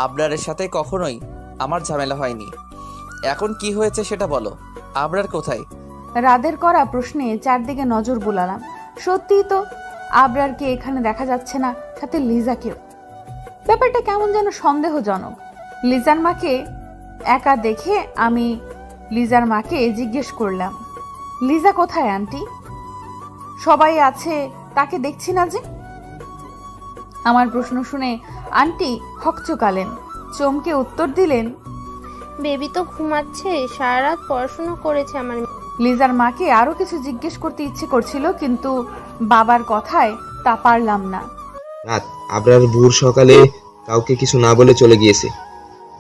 Speaker 5: আবরারের সাথে কখনোই আমার ঝামেলা হয়নি। এখন কি হয়েছে সেটা বলো। আবরার কোথায়?
Speaker 4: রাদের করা প্রশ্নে চারদিকে নজর বুলালাম। সত্যিই তো আবরারকে এখানে দেখা যাচ্ছে না, সাথে লিজাকেও। ব্যাপারটা কেমন যেন সন্দেহজনক। লিজার মাকে একা দেখে আমি লিজার মাকে জিজ্ঞেস করলাম, লিজা কোথায় আন্টি? সবাই আছে, তাকে দেখছি না যে। আমার প্রশ্ন শুনে আন্টি হকচকালেন, চমকে উত্তর দিলেন,
Speaker 10: বেবি তো ঘুমাচ্ছে, সারা রাত পড়াশোনা করেছে আমার।
Speaker 4: লিজার মাকে আরো কিছু জিজ্ঞেস করতে ইচ্ছে করছিল, কিন্তু বাবার কথায় তা পারলাম না।
Speaker 8: রাত, আবরার ভোর সকালে কাউকে কিছু না বলে চলে গিয়েছে।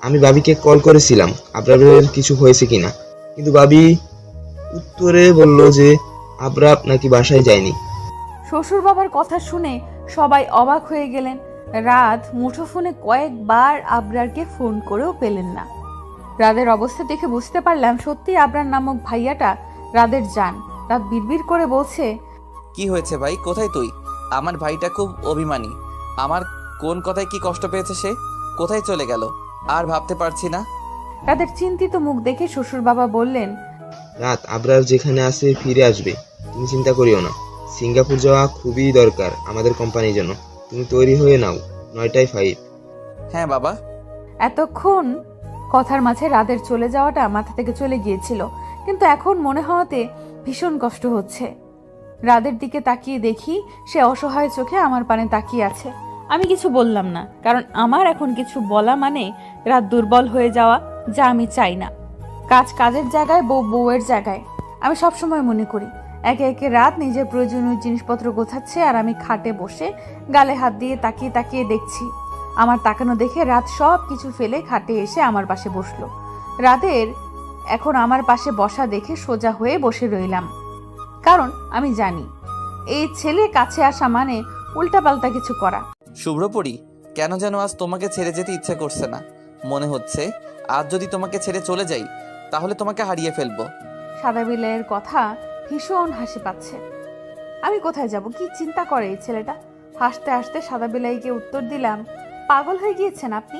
Speaker 8: আমি ভাবিকে কল করেছিলাম আবরারের কিছু হয়েছে কিনা, কিন্তু ভাবি উত্তরে বলল যে আবরার নাকি বাসায় যায়নি।
Speaker 4: শ্বশুর বাবার কথা শুনে সবাই অবাক হয়ে গেলেন। রাত মুঠোফোনে কয়েকবার আবরারকে ফোন করেও পেলেন না। রাদের অবস্থা দেখে বুঝতে পারলাম সত্যি আবরার নামক ভাইয়াটা রাদের জান। রাত বিড়বিড় করে বলছে,
Speaker 5: কি হয়েছে ভাই, কোথায় তুই? আমার ভাইটা খুব অভিমানী। আমার কোন কথায় কি কষ্ট পেয়েছে সে? কোথায় চলে গেল আর ভাবতে পারছি না।
Speaker 4: রাদের চিন্তিত মুখ দেখে শ্বশুর বাবা বললেন,
Speaker 8: রাত, আবরার যেখানে আছে ফিরে আসবে, তুমি চিন্তা করিও না। সিঙ্গাপুর যাওয়া খুবই দরকার আমাদের কোম্পানির জন্য। তুমি তৈরি হয়ে নাও, 9টায় ফ্লাইট।
Speaker 5: হ্যাঁ বাবা।
Speaker 4: এতক্ষণ কথার মাঝে রাদের চলে যাওয়াটা মাথা থেকে চলে গিয়েছিল, কিন্তু এখন মনে হওয়াতে ভীষণ কষ্ট হচ্ছে। রাদের দিকে তাকিয়ে দেখি সে অসহায় চোখে আমার পানে তাকিয়ে আছে। আমি কিছু বললাম না, কারণ আমার এখন কিছু বলা মানে রাত দুর্বল হয়ে যাওয়া, যা আমি চাই না। কাজের জায়গায়, বউয়ের জায়গায়। আমি সবসময় মনে করি একে একে রাত নিজের প্রয়োজনীয় জিনিসপত্র গোছাচ্ছে আর আমি খাটে বসে গালে হাত দিয়ে তাকিয়ে তাকিয়ে দেখছি। আমার তাকানো দেখে রাত সব কিছু ফেলে খাটে এসে আমার পাশে বসলো। রাতের এখন আমার পাশে বসা দেখে সোজা হয়ে বসে রইলাম, কারণ আমি জানি এই ছেলে কাছে আসা মানে উল্টাপাল্টা কিছু করা।
Speaker 5: শুভ্রপরি, কেন যেন আজ তোমাকে ছেড়ে যেতে ইচ্ছে করছে না। মনে হচ্ছে আজ যদি তোমাকে ছেড়ে চলে যাই তাহলে তোমাকে হারিয়ে ফেলবো।
Speaker 4: সাদা বিলাইয়ের কথা ভীষণ হাসি পাচ্ছে। আমি কোথায় যাব, কি চিন্তা করে এই ছেলেটা? হাসতে হাসতে সাদা বিলাইকে উত্তর দিলাম, পাগল হয়ে গিয়েছেন আপনি?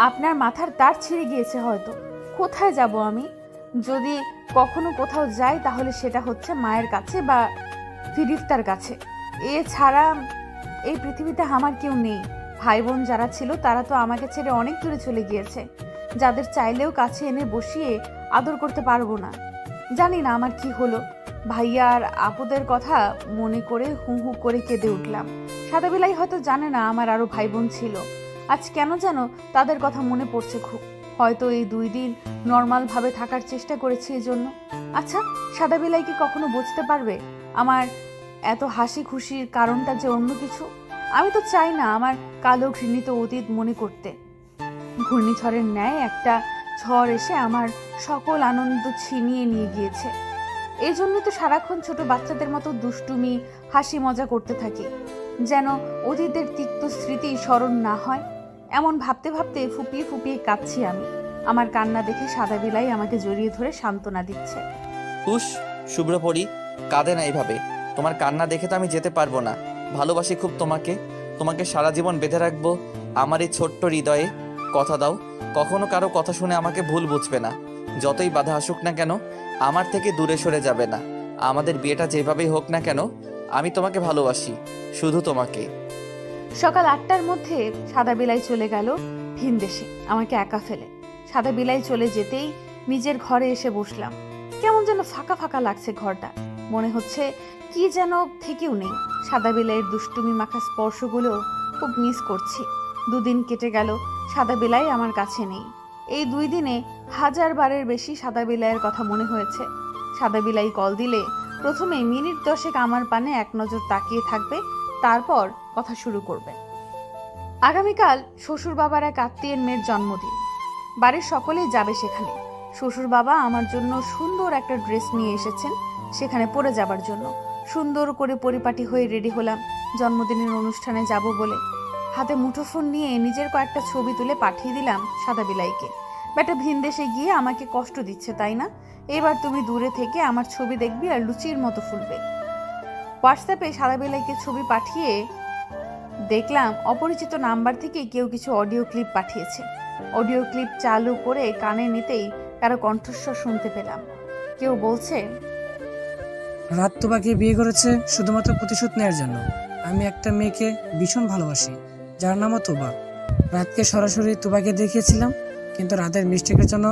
Speaker 4: আপনার মাথার তার ছিঁড়ে গিয়েছে হয়তো। কোথায় যাব আমি? যদি কখনো কোথাও যাই তাহলে সেটা হচ্ছে মায়ের কাছে বা ফিরিস্তার কাছে। এছাড়া এই পৃথিবীতে আমার কেউ নেই। ভাই বোন যারা ছিল তারা তো আমাকে ছেড়ে অনেক দূরে চলে গিয়েছে, যাদের চাইলেও কাছে এনে বসিয়ে আদর করতে পারবো না। জানি না আমার কি হলো। ভাইয়া আর আপুদের কথা মনে করে হু হু করে কেঁদে উঠলাম। সাদা বিলাই হয়তো জানে না আমার আরো ভাই বোন ছিল। আজ কেন যেন তাদের কথা মনে পড়ছে খুব। হয়তো এই 2 দিন নর্মাল ভাবে থাকার চেষ্টা করেছি এজন্য। আচ্ছা, সাদা বিলাই কি কখনো বুঝতে পারবে আমার এত হাসি খুশির কারণটা যে অন্য কিছু? আমি তো চাই না আমার কালো ঘৃণিত অতীত মনে করতে। ঘূর্ণিঝড়ের ন্যায় একটা ঝড় এসে আমার সকল আনন্দ ছিনিয়ে নিয়ে গিয়েছে। এই জন্য তো সারাক্ষণ ছোট বাচ্চাদের মতো দুষ্টুমি হাসি মজা করতে থাকি, যেন অতীতের তিক্ত স্মৃতি স্মরণ না হয়। এমন ভাবতে ভাবতে ফুপিয়ে ফুপিয়ে কাঁদছি আমি। আমার কান্না দেখে সাদা বিলাই আমাকে জড়িয়ে ধরে সান্ত্বনা দিচ্ছে।
Speaker 5: হুশ শুভ্রপরি, কাঁদে না এইভাবে। তোমার কান্না দেখে তো আমি যেতে পারবো না। ভালোবাসি খুব তোমাকে। তোমাকে সারা জীবন বেঁধে রাখবো আমার এই ছোট্ট হৃদয়ে। কথা দাও, কখনো কারো কথা শুনে আমাকে ভুল বুঝবে না। যতই বাধা আসুক না কেন আমার থেকে দূরে সরে যাবে না। আমাদের বিয়েটা যেভাবেই হোক না কেন আমি তোমাকে ভালোবাসি, শুধু তোমাকে।
Speaker 4: সকাল 8টার মধ্যে সাদা বিলাই চলে গেল ভিনদেশে আমাকে একা ফেলে। সাদা বিলাই চলে যেতেই নিজের ঘরে এসে বসলাম। কেমন যেন ফাঁকা ফাঁকা লাগছে ঘরটা। মনে হচ্ছে কি যেন থেকেও নেই। সাদা বিলাইয়ের দুষ্টুমি মাখা স্পর্শগুলো খুব মিস করছি। 2 দিন কেটে গেল, সাদা বিলাই আমার কাছে নেই। এই 2 দিনে 1000 বারের বেশি সাদা বিলাইয়ের কথা মনে হয়েছে। সাদা বিলাই কল দিলে প্রথমে মিনিট 10 আমার পানে এক নজর তাকিয়ে থাকবে, তারপর কথা শুরু করবে। আগামীকাল শ্বশুর বাবার এক আত্মীয়ের মেয়ের জন্মদিন। বাড়ির সকলেই যাবে সেখানে। শ্বশুর বাবা আমার জন্য সুন্দর একটা ড্রেস নিয়ে এসেছেন সেখানে পরে যাবার জন্য। সুন্দর করে পরিপাটি হয়ে রেডি হলাম জন্মদিনের অনুষ্ঠানে যাব বলে। হাতে মুঠোফোন নিয়ে নিজের কয়েকটা ছবি তুলে পাঠিয়ে দিলাম সাদা বিলাইকে। বেটা ভিনদেশে গিয়ে আমাকে কষ্ট দিচ্ছে তাই না? এবার তুমি দূরে থেকে আমার ছবি দেখবি আর লুচির মতো ফুলবে। হোয়াটসঅ্যাপে সাদা বিলাইকে ছবি পাঠিয়ে দেখলাম অপরিচিত নাম্বার থেকে কেউ কিছু অডিও ক্লিপ পাঠিয়েছে। অডিও ক্লিপ চালু করে কানে নিতেই কারো কণ্ঠস্বর শুনতে পেলাম। কেউ বলছে,
Speaker 1: রাত তোবাকে বিয়ে করেছে শুধুমাত্র প্রতিশোধ নেওয়ার জন্য। আমি একটা মেয়েকে ভীষণ ভালোবাসি যার নামও তোবা। রাতকে সরাসরি তোবাকে দেখিয়েছিলাম, কিন্তু রাতের মিস্টেকের জন্য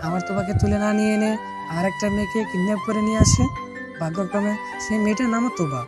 Speaker 1: আমার তোবাকে তুলে না নিয়ে এনে আর একটা মেয়েকে কিডন্যাপ করে নিয়ে আসে। ভাগ্যক্রমে সেই মেয়েটার নামও তোবা।